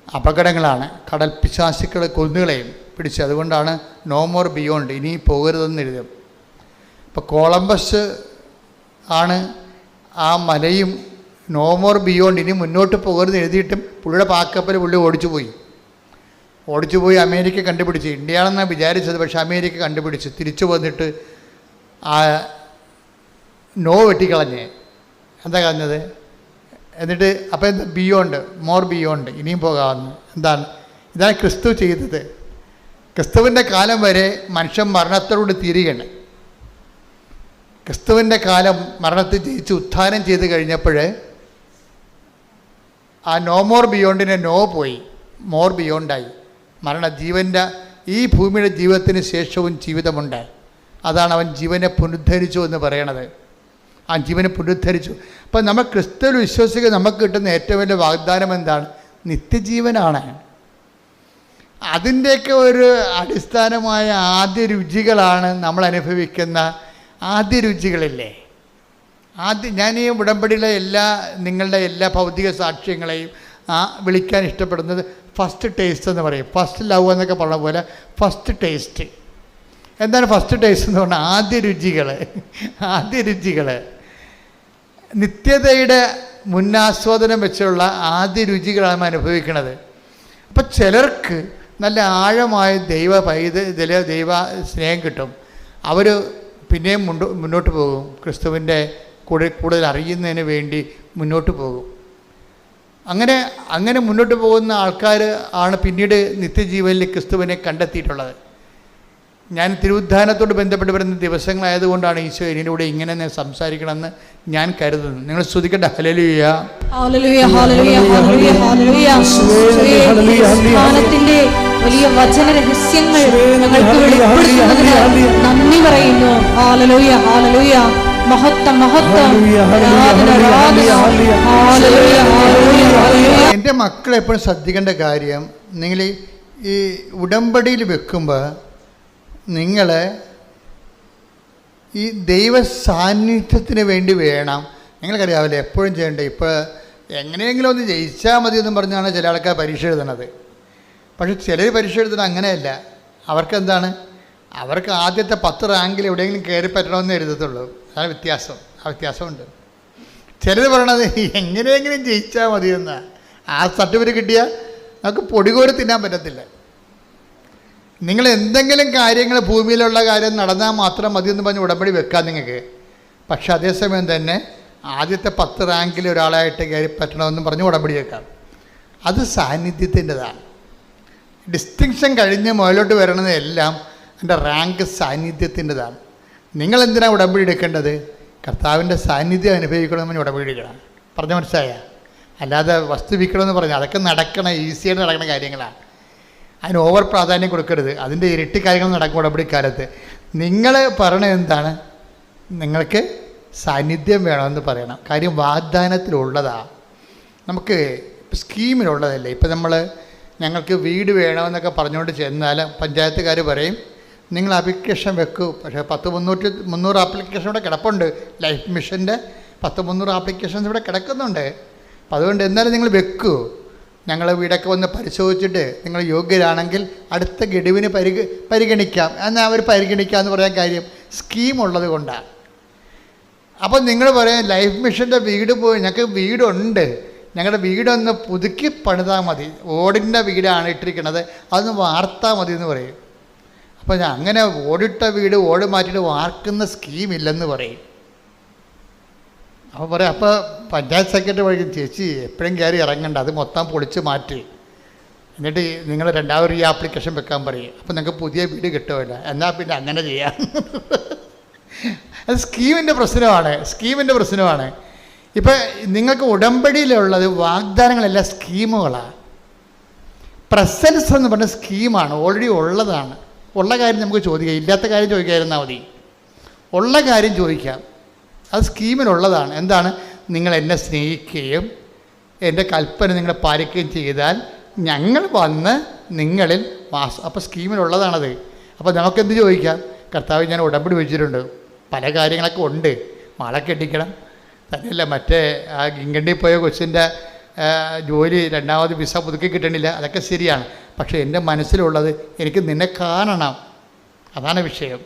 അപകടങ്ങളാണ്. കടൽ പിശാചുക്കളെ കൊന്നുകളെയും പിടിച്ച്. അതുകൊണ്ടാണ് നോ മോർ ബിയോണ്ട്, ഇനി പോകരുതെന്ന് എഴുതും. അപ്പോൾ കൊളംബസ് ആണ് ആ മലയും നോ മോർ ബിയോണ്ട്, ഇനി മുന്നോട്ട് പോകരുതെന്ന് എഴുതിയിട്ടും പുള്ളിയുടെ പാക്കപ്പൽ പുള്ളി ഓടിച്ചു പോയി അമേരിക്ക കണ്ടുപിടിച്ച്. ഇന്ത്യയാണെന്നാണ് വിചാരിച്ചത്, പക്ഷേ അമേരിക്ക കണ്ടുപിടിച്ച് തിരിച്ചു വന്നിട്ട് ആ നോ വെട്ടിക്കളഞ്ഞ്. എന്താ കളഞ്ഞത്? എന്നിട്ട് അപ്പോൾ എന്താ? ബിയോണ്ട്, മോർ ബിയോണ്ട്, ഇനിയും പോകാമെന്ന്. ഇതാണ് ക്രിസ്തു ചെയ്തത്. ക്രിസ്തുവിൻ്റെ കാലം വരെ മനുഷ്യൻ മരണത്തോട് തീരുകയാണ്. ക്രിസ്തുവിൻ്റെ കാലം മരണത്തിൽ ജയിച്ച് ഉത്ഥാനം ചെയ്ത് കഴിഞ്ഞപ്പോൾ ആ നോ മോർ ബിയോണ്ടിനെ നോ പോയി, മോർ ബിയോണ്ടായി. ജീവൻ്റെ ഈ ഭൂമിയുടെ ജീവിതത്തിന് ശേഷവും ജീവിതമുണ്ട്. അതാണ് അവൻ ജീവനെ പുനരുദ്ധരിച്ചു എന്ന് പറയണത്. ആ ജീവനെ പുനരുദ്ധരിച്ചു. അപ്പം നമ്മൾ ക്രിസ്തുവിൽ വിശ്വസിക്കുക നമുക്ക് കിട്ടുന്ന ഏറ്റവും വലിയ വാഗ്ദാനം എന്താണ്? നിത്യജീവനാണ്. അതിൻ്റെയൊക്കെ ഒരു അടിസ്ഥാനമായ ആദ്യ രുചികളാണ് നമ്മൾ അനുഭവിക്കുന്ന ആദ്യ രുചികളില്ലേ. ഞാൻ ഈ ഉടമ്പടിയിലെ നിങ്ങളുടെ എല്ലാ ഭൗതിക സാക്ഷ്യങ്ങളെയും വിളിക്കാൻ ഇഷ്ടപ്പെടുന്നത് ഫസ്റ്റ് ടേസ്റ്റ് എന്ന് പറയും. ഫസ്റ്റ് ലവ് എന്നൊക്കെ പറഞ്ഞ പോലെ ഫസ്റ്റ് ടേസ്റ്റ്. എന്താണ് ഫസ്റ്റ് ടേസ്റ്റ് എന്ന് പറഞ്ഞാൽ? ആദ്യ രുചികൾ നിത്യതയുടെ മുന്നാസ്വാദനം വെച്ചുള്ള ആദ്യ രുചികളാണ് അനുഭവിക്കുന്നത്. അപ്പം ചിലർക്ക് നല്ല ആഴമായ ദൈവ സ്നേഹം കിട്ടും. അവർ പിന്നെയും മുന്നോട്ട് പോകും. ക്രിസ്തുവിൻ്റെ കൂടുതൽ അറിയുന്നതിന് വേണ്ടി മുന്നോട്ട് പോകും. അങ്ങനെ മുന്നോട്ട് പോകുന്ന ആൾക്കാർ ആണ് പിന്നീട് നിത്യജീവനിൽ ക്രിസ്തുവിനെ കണ്ടെത്തിയിട്ടുള്ളത്. ഞാൻ തിരുവുദ്ധാനത്തോട് ബന്ധപ്പെട്ട് വരുന്ന ദിവസങ്ങളായതുകൊണ്ടാണ് ഈശോ ഇതിലൂടെ ഇങ്ങനെ സംസാരിക്കണമെന്ന് ഞാൻ കരുതുന്നു. നിങ്ങൾ സ്തുതിക്കട്ടെ. ഹല്ലേലൂയ, ഹല്ലേലൂയ, ഹല്ലേലൂയ, ഹല്ലേലൂയ, ഹല്ലേലൂയ. ജ്ഞാനത്തിന്റെ വലിയ വചന രഹസ്യങ്ങൾ ഞങ്ങൾക്ക് വെളിപ്പെടുത്തുന്നതിന് നന്ദി പറയുന്നു. ഹല്ലേലൂയ, ഹല്ലേലൂയ. മഹത്വം മഹത്വം ഹല്ലേലൂയ, ഹല്ലേലൂയ, ആരാധന ഹല്ലേലൂയ, ആരാധന ഹല്ലേലൂയ. ഹല്ലേലൂയ ഹല്ലേലൂയ ഹല്ലേലൂയ. എൻ്റെ മക്കൾ എപ്പോഴും ശ്രദ്ധിക്കേണ്ട കാര്യം, നിങ്ങൾ ഈ ഉടമ്പടിയിൽ വെക്കുമ്പോൾ നിങ്ങൾ ഈ ദൈവ സാന്നിധ്യത്തിന് വേണ്ടി വേണം. നിങ്ങൾക്കറിയാവില്ലേ എപ്പോഴും ചെയ്യേണ്ടത്. ഇപ്പോൾ എങ്ങനെയെങ്കിലും ഒന്ന് ജയിച്ചാൽ മതി എന്നും പറഞ്ഞാണ് ചില ആൾക്കാർ പരീക്ഷ എഴുതണത്. പക്ഷെ ചിലർ പരീക്ഷ എഴുതുന്നത് അങ്ങനെയല്ല. അവർക്കെന്താണ്, അവർക്ക് ആദ്യത്തെ 10 റാങ്കിൽ എവിടെയെങ്കിലും കയറി പറ്റണമെന്ന് എഴുതത്തുള്ളൂ. അതാണ് വ്യത്യാസം. ആ വ്യത്യാസമുണ്ട്. ചിലർ പറയണത് എങ്ങനെയെങ്കിലും ജയിച്ചാൽ മതിയെന്നാണ്. ആ സർട്ടിഫിക്കറ്റ് കിട്ടിയാൽ നമുക്ക് പൊടികോരി തിന്നാൻ പറ്റത്തില്ല. നിങ്ങൾ എന്തെങ്കിലും കാര്യങ്ങൾ ഭൂമിയിലുള്ള കാര്യം നടന്നാൽ മാത്രം മതിയെന്ന് പറഞ്ഞ് ഉടമ്പടി വെക്കാം നിങ്ങൾക്ക്. പക്ഷെ അതേസമയം തന്നെ ആദ്യത്തെ 10 റാങ്കിൽ ഒരാളായിട്ട് കയറി പറ്റണമെന്ന് പറഞ്ഞ് ഉടമ്പടി വെക്കാം. അത് സാന്നിധ്യത്തിൻ്റെതാണ്. ഡിസ്റ്റിങ്ഷൻ കഴിഞ്ഞ് മുകളിലോട്ട് വരണതെല്ലാം എൻ്റെ റാങ്ക് സാന്നിധ്യത്തിൻ്റെതാണ്. നിങ്ങളെന്തിനാണ് ഉടമ്പടി എടുക്കേണ്ടത്? കർത്താവിൻ്റെ സാന്നിധ്യം അനുഭവിക്കണമെന്ന് ഉടമ്പടി എടുക്കണം. പറഞ്ഞ മനസ്സിലായ? അല്ലാതെ വസ്തു വിൽക്കണമെന്ന് പറഞ്ഞാൽ അതൊക്കെ നടക്കണം, ഈസിയായിട്ട് നടക്കുന്ന കാര്യങ്ങളാണ്. അതിന് ഓവർ പ്രാധാന്യം കൊടുക്കരുത്. അതിൻ്റെ ഇരട്ടി കാര്യങ്ങൾ നടക്കും ഉടമ്പടിക്കാലത്ത്. നിങ്ങൾ പറയണത് എന്താണ്? നിങ്ങൾക്ക് സാന്നിധ്യം വേണമെന്ന് പറയണം. കാര്യം വാഗ്ദാനത്തിലുള്ളതാണ്, നമുക്ക് സ്കീമിലുള്ളതല്ലേ. ഇപ്പം ഞങ്ങൾക്ക് വീട് വേണമെന്നൊക്കെ പറഞ്ഞുകൊണ്ട് ചെന്നാൽ പഞ്ചായത്തുകാർ പറയും നിങ്ങൾ ആപ്ലിക്കേഷൻ വെക്കൂ. പക്ഷേ 300 ആപ്ലിക്കേഷൻ ഇവിടെ കിടപ്പുണ്ട്. ലൈഫ് മിഷൻ്റെ 300 ആപ്ലിക്കേഷൻസ് ഇവിടെ കിടക്കുന്നുണ്ട്. അപ്പം അതുകൊണ്ട് എന്നാലും നിങ്ങൾ വെക്കൂ. ഞങ്ങൾ വീടൊക്കെ വന്ന് പരിശോധിച്ചിട്ട് നിങ്ങൾ യോഗ്യരാണെങ്കിൽ അടുത്ത ഗഡുവിന് പരിഗണിക്കാം. എന്നാൽ അവർ പരിഗണിക്കാം എന്ന് പറയാൻ കാര്യം സ്കീമുള്ളത് കൊണ്ടാണ്. അപ്പോൾ നിങ്ങൾ പറയാം ലൈഫ് മിഷൻ്റെ വീട് പോയി, ഞങ്ങൾക്ക് വീടുണ്ട്, ഞങ്ങളുടെ വീടൊന്ന് പുതുക്കി പണിതാൽ മതി, ഓടിൻ്റെ വീടാണ് ഇട്ടിരിക്കുന്നത്, അതൊന്ന് വാർത്താൽ മതി എന്ന് പറയും. അപ്പോൾ അങ്ങനെ ഓടിട്ട വീട് ഓട് മാറ്റിയിട്ട് വാർക്കുന്ന സ്കീമില്ലെന്ന് പറയും. അപ്പോൾ പറയാം, അപ്പോൾ പഞ്ചായത്ത് സെക്രട്ടറി പറയും ചേച്ചി എപ്പോഴും കയറി ഇറങ്ങണ്ട, അത് മൊത്തം പൊളിച്ച് മാറ്റി, എന്നിട്ട് നിങ്ങൾ രണ്ടാമത് ഈ ആപ്ലിക്കേഷൻ വെക്കാൻ പറയും. അപ്പോൾ നിങ്ങൾക്ക് പുതിയ വീട് കിട്ടുമല്ല, എന്നാൽ പിന്നെ അങ്ങനെ ചെയ്യാം. അത് സ്കീമിൻ്റെ പ്രശ്നമാണ്. ഇപ്പം നിങ്ങൾക്ക് ഉടമ്പടിയിലുള്ളത് വാഗ്ദാനങ്ങളെല്ലാം സ്കീമുകളാണ്. പ്രസൻസ് എന്ന് പറഞ്ഞ സ്കീമാണ്, ഓൾറെഡി ഉള്ളതാണ്. ഉള്ള കാര്യം നമുക്ക് ചോദിക്കാം, ഇല്ലാത്ത കാര്യം ചോദിക്കാതിരുന്നാൽ മതി. ഉള്ള കാര്യം ചോദിക്കാം, അത് സ്കീമിലുള്ളതാണ്. എന്താണ്? നിങ്ങൾ എന്നെ സ്നേഹിക്കുകയും എൻ്റെ കൽപ്പന നിങ്ങൾ പാലിക്കുകയും ചെയ്താൽ ഞങ്ങൾ വന്ന് നിങ്ങളിൽ അപ്പോൾ സ്കീമിലുള്ളതാണത്. അപ്പോൾ നമുക്കെന്ത് ചോദിക്കാം? കർത്താവ് ഞാൻ ഉടമ്പടി വെച്ചിട്ടുണ്ട്, പല കാര്യങ്ങളൊക്കെ ഉണ്ട്, മാളെ കെട്ടിക്കണം, തന്നെയല്ല മറ്റേ ആ ഇംഗ്ലണ്ടിൽ പോയ കൊച്ചിൻ്റെ ജോലി രണ്ടാമത് വിസ പുതുക്കി കിട്ടണില്ല, അതൊക്കെ ശരിയാണ്. പക്ഷേ എൻ്റെ മനസ്സിലുള്ളത് എനിക്ക് നിന്നെ കാണണം, അതാണ് വിഷയം.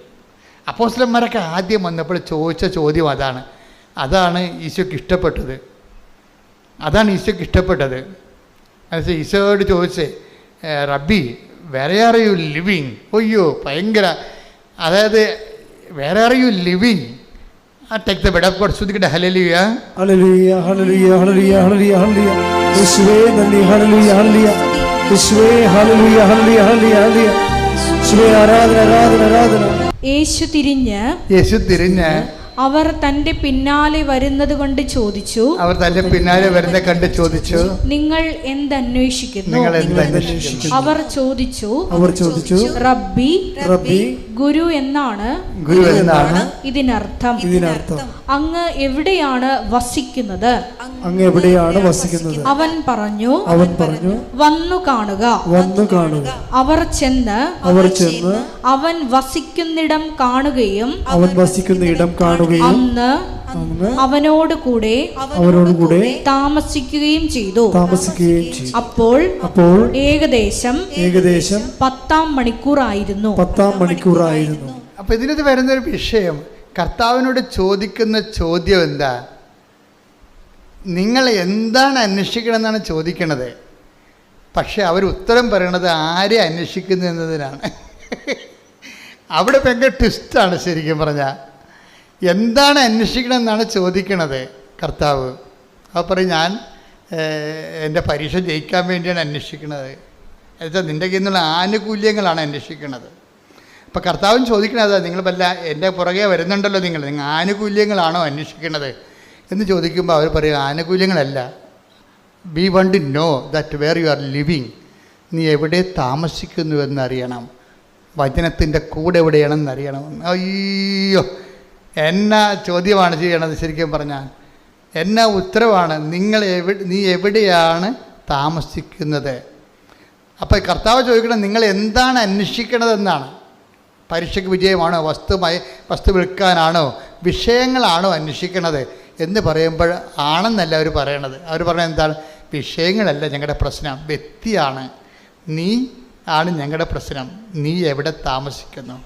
അപ്പോസ്തലന്മാരൊക്കെ ആദ്യം വന്നപ്പോൾ ചോദിച്ച ചോദ്യം അതാണ് ഈശോയ്ക്ക് ഇഷ്ടപ്പെട്ടത്. എന്നുവെച്ചാൽ ഈശോയോട് ചോദിച്ചേ, റബ്ബി വേറെ ആർ യു ലിവിങ്? ഒയ്യോ ഭയങ്കര, അതായത് വേറെ are you living? Take the bed of God. Sudhikita hallelujah. Hallelujah, hallelujah, hallelujah, hallelujah, hallelujah. യേശുവേ നന്ദി, ഹല്ലേലൂയ, ഹല്ലേലൂയ. യേശുവേ ഹല്ലേലൂയ, ഹല്ലേലൂയ, ഹല്ലേലൂയ, ഹല്ലേലൂയ. യേശുവേ ആരാധന, ആരാധന, ആരാധന. യേശു തിരിഞ്ഞ് അവർ തന്റെ പിന്നാലെ വരുന്നത് കൊണ്ട് ചോദിച്ചു, നിങ്ങൾ എന്തന്വേഷിക്കുന്നു? അവർ ചോദിച്ചു, റബ്ബി, ഗുരു എന്നാണ് ഇതിനർത്ഥം. അങ്ങ് എവിടെയാണ് വസിക്കുന്നത്? അവൻ പറഞ്ഞു, വന്നു കാണുക. അവർ ചെന്ന് അവൻ വസിക്കുന്നിടം കാണുകയും അന്ന് അവനോട് കൂടെ താമസിക്കുകയും ചെയ്തു. അപ്പോൾ ഏകദേശം 10 മണിക്കൂറായിരുന്നു. അപ്പോൾ ഇതിനകത്ത് വരുന്നൊരു വിഷയം, കർത്താവിനോട് ചോദിക്കുന്ന ചോദ്യം എന്താ? നിങ്ങൾ എന്താണ് അന്വേഷിക്കണം എന്നാണ് ചോദിക്കണത്. പക്ഷെ അവർ ഉത്തരം പറയണത് ആരെ അന്വേഷിക്കുന്നു എന്നതിനാണ്. അവിടെ ഭയങ്കര ട്വിസ്റ്റാണ് ശരിക്കും പറഞ്ഞാൽ. എന്താണ് അന്വേഷിക്കണം എന്നാണ് ചോദിക്കണത് കർത്താവ്. അപ്പോൾ പറയും, ഞാൻ എൻ്റെ പരീക്ഷ ജയിക്കാൻ വേണ്ടിയാണ് അന്വേഷിക്കുന്നത്. എന്നുവെച്ചാൽ നിൻ്റെ കയ്യിൽ നിന്നുള്ള ആനുകൂല്യങ്ങളാണ് അന്വേഷിക്കുന്നത്. അപ്പോൾ കർത്താവും ചോദിക്കണത്, നിങ്ങൾ വല്ല എൻ്റെ പുറകെ വരുന്നുണ്ടല്ലോ, നിങ്ങൾ ആനുകൂല്യങ്ങളാണോ അന്വേഷിക്കുന്നത് എന്ന് ചോദിക്കുമ്പോൾ അവർ പറയും, ആനുകൂല്യങ്ങളല്ല, we want to know that where you are living. നീ എവിടെ താമസിക്കുന്നു എന്നറിയണം, വചനത്തിൻ്റെ കൂടെ എവിടെയാണെന്ന് അറിയണം. അയ്യോ, എന്നാ ചോദ്യമാണ് ചെയ്യണത്? ശരിക്കും പറഞ്ഞാൽ എന്നാ ഉത്തരവാണ്? നീ എവിടെയാണ് താമസിക്കുന്നത്? അപ്പോൾ കർത്താവ് ചോദിക്കണം, നിങ്ങൾ എന്താണ് അന്വേഷിക്കണതെന്നാണ്. പരീക്ഷയ്ക്ക് വിജയമാണോ, വസ്തു വിൽക്കാനാണോ, വിഷയങ്ങളാണോ അന്വേഷിക്കണത് എന്ന് പറയുമ്പോൾ ആണെന്നല്ല അവർ പറയണത്. അവർ പറയുന്നത് എന്താണ്? വിഷയങ്ങളല്ല ഞങ്ങളുടെ പ്രശ്നം, വ്യക്തിയാണ്. നീ ആണ് ഞങ്ങളുടെ പ്രശ്നം. നീ എവിടെ താമസിക്കുന്നു?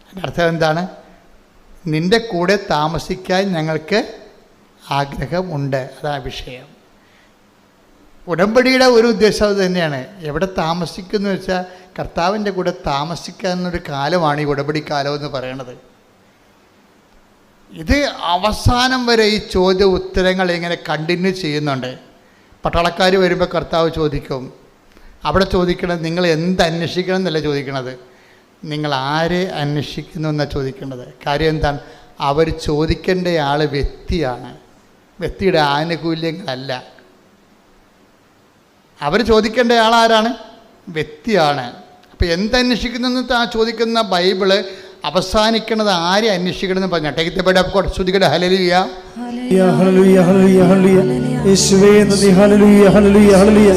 അതിൻ്റെ അർത്ഥം എന്താണ്? നിൻ്റെ കൂടെ താമസിക്കാൻ ഞങ്ങൾക്ക് ആഗ്രഹമുണ്ട്. അതാണ് വിഷയം. ഉടമ്പടിയുടെ ഒരു ഉദ്ദേശം അത് തന്നെയാണ്. എവിടെ താമസിക്കുന്നു വെച്ചാൽ കർത്താവിൻ്റെ കൂടെ താമസിക്കാവുന്നൊരു കാലമാണ് ഈ ഉടമ്പടി കാലം എന്ന് പറയണത്. ഇത് അവസാനം വരെ ഈ ചോദ്യ ഉത്തരങ്ങൾ ഇങ്ങനെ കണ്ടിന്യൂ ചെയ്യുന്നുണ്ട്. പട്ടാളക്കാർ വരുമ്പോൾ കർത്താവ് ചോദിക്കും, അവിടെ ചോദിക്കണത് നിങ്ങൾ എന്ത് അന്വേഷിക്കണം എന്നല്ല ചോദിക്കണത്, നിങ്ങൾ ആരെ അന്വേഷിക്കുന്നു എന്നാണ് ചോദിക്കേണ്ടത്. കാര്യം എന്താണ്? അവർ ചോദിക്കേണ്ട ആൾ വ്യക്തിയാണ്, വ്യക്തിയുടെ ആനുകൂല്യങ്ങളല്ല. അവർ ചോദിക്കേണ്ട ആളാരാണ്? വ്യക്തിയാണ്. അപ്പോൾ എന്തന്വേഷിക്കുന്നു ആ ചോദിക്കുന്ന ബൈബിള് അവസാനിക്കുന്നത് ആരെ അന്വേഷിക്കണമെന്ന് പറഞ്ഞാൽ ശ്രുതികട ഹല്ലേലൂയ ഹല്ലേലൂയ ഹല്ലേലൂയ ഹല്ലേലൂയ യേശുവേ നന്ദി ഹല്ലേലൂയ ഹല്ലേലൂയ ഹല്ലേലൂയ.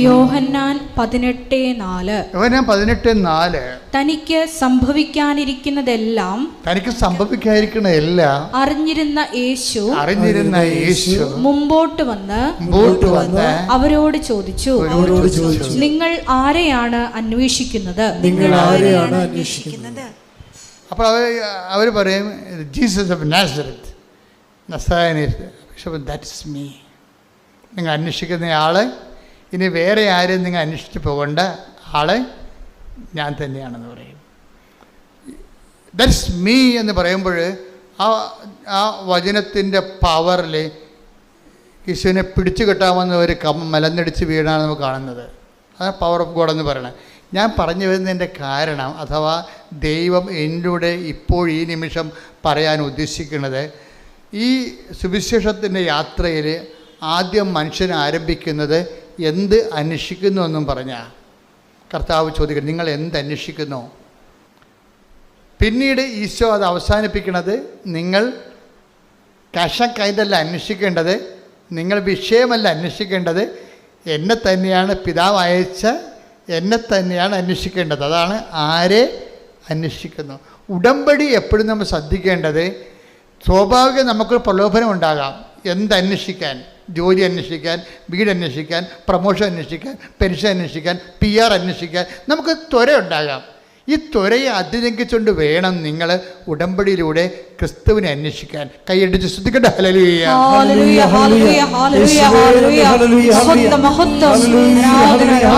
യോഹന്നാൻ 18:4 തനിക്ക് സംഭവിക്കാനിരിക്കുന്നതെല്ലാം അറിഞ്ഞിരുന്ന യേശു മുമ്പോട്ട് വന്ന് അവരോട് ചോദിച്ചു, നിങ്ങൾ ആരെയാണ് അന്വേഷിക്കുന്നത്? അപ്പോൾ അവർ പറയും, ജീസസ് ഓഫ് നാസറത്ത്, നസറായൻ. That is me. നിങ്ങൾ അന്വേഷിക്കുന്ന ആള് ഇനി വേറെ ആരും നിങ്ങൾ അന്വേഷിച്ച് പോകേണ്ട, ആള് ഞാൻ തന്നെയാണെന്ന് പറയും. ദാറ്റ്സ് മീ എന്ന് പറയുമ്പോൾ ആ വചനത്തിൻ്റെ പവറിൽ യേശുവിനെ പിടിച്ചു കെട്ടാമെന്ന് ഒരു മലന്നടിച്ച് വീണാണ് നമുക്ക് കാണുന്നത്. അതാണ് പവർ ഓഫ് ഗോഡ് എന്ന് പറയണത്. ഞാൻ പറഞ്ഞു വരുന്നതിൻ്റെ കാരണം, അഥവാ ദൈവം എന്നിലൂടെ ഇപ്പോൾ ഈ നിമിഷം പറയാൻ ഉദ്ദേശിക്കുന്നത്, ഈ സുവിശേഷത്തിൻ്റെ യാത്രയിൽ ആദ്യം മനുഷ്യൻ ആരംഭിക്കുന്നത് എന്ത് അന്വേഷിക്കുന്നു എന്നും പറഞ്ഞാൽ കർത്താവ് ചോദിക്കുന്നത്, നിങ്ങൾ എന്ത് അന്വേഷിക്കുന്നു? പിന്നീട് ഈശോ അത് അവസാനിപ്പിക്കുന്നത്, നിങ്ങൾ കൈതല്ല അന്വേഷിക്കേണ്ടത്, നിങ്ങൾ വിഷയമല്ല അന്വേഷിക്കേണ്ടത്, എന്നെ തന്നെയാണ്, പിതാവ് അയച്ച എന്നെ തന്നെയാണ് അന്വേഷിക്കേണ്ടത്. അതാണ് ആരെ അന്വേഷിക്കുന്നു. ഉടമ്പടി എപ്പോഴും നമ്മൾ ശ്രദ്ധിക്കേണ്ടത്, സ്വാഭാവികം നമുക്കൊരു പ്രലോഭനം ഉണ്ടാകാം. എന്തന്വേഷിക്കാൻ? ജോലി അന്വേഷിക്കാൻ, വീട് അന്വേഷിക്കാൻ, പ്രമോഷൻ അന്വേഷിക്കാൻ, പെൻഷൻ അന്വേഷിക്കാൻ, PR അന്വേഷിക്കാൻ നമുക്ക് ത്വര ഉണ്ടാകാം. ഈ ത്വരയെ അതിലംഘിച്ചുകൊണ്ട് വേണം നിങ്ങൾ ഉടമ്പടിയിലൂടെ ക്രിസ്തുവിനെ അന്വേഷിക്കാൻ. കൈയടിച്ച് ശ്രദ്ധിക്കട്ടെ. ഹല്ലേലൂയ.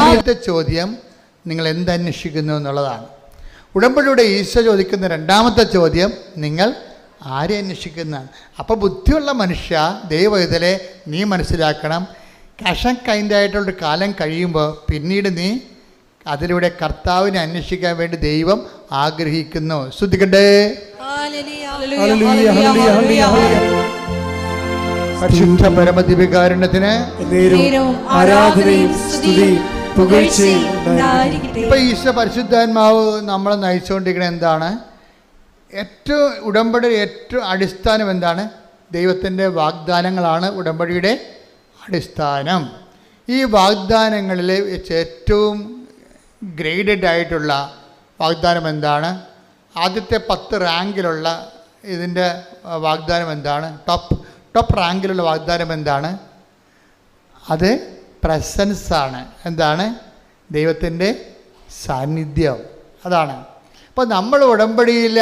ആദ്യത്തെ ചോദ്യം നിങ്ങൾ എന്തന്വേഷിക്കുന്നു എന്നുള്ളതാണ്. ഉടമ്പടിയുടെ ഈശോ ചോദിക്കുന്ന രണ്ടാമത്തെ ചോദ്യം, നിങ്ങൾ ആരെ അന്വേഷിക്കുന്നതാണ്. അപ്പോൾ ബുദ്ധിയുള്ള മനുഷ്യ, ദൈവത്തിലെ നീ മനസ്സിലാക്കണം, കൈൻഡായിട്ടുള്ളൊരു കാലം കഴിയുമ്പോൾ പിന്നീട് നീ അതിലൂടെ കർത്താവിനെ അന്വേഷിക്കാൻ വേണ്ടി ദൈവം ആഗ്രഹിക്കുന്നു. ശ്രദ്ധിക്കട്ടെ. പരിശുദ്ധ പരമദിവ്യകാരുണ്യത്തിന് ഇപ്പൊ ഈശോ പരിശുദ്ധാത്മാവ് നമ്മളെ നയിച്ചുകൊണ്ടിരിക്കുന്നത് എന്താണ്? ഉടമ്പടിയുടെ ഏറ്റവും അടിസ്ഥാനം എന്താണ്? ദൈവത്തിൻ്റെ വാഗ്ദാനങ്ങളാണ് ഉടമ്പടിയുടെ അടിസ്ഥാനം. ഈ വാഗ്ദാനങ്ങളിൽ വെച്ച് ഏറ്റവും ഗ്രേഡഡ് ആയിട്ടുള്ള വാഗ്ദാനം എന്താണ്? ആദ്യത്തെ 10 റാങ്കിലുള്ള ഇതിൻ്റെ വാഗ്ദാനം എന്താണ്? ടോപ്പ് റാങ്കിലുള്ള വാഗ്ദാനം എന്താണ്? അത് പ്രസൻസാണ്. എന്താണ്? ദൈവത്തിൻ്റെ സാന്നിധ്യം. അതാണ്. അപ്പോൾ നമ്മൾ ഉടമ്പടിയിൽ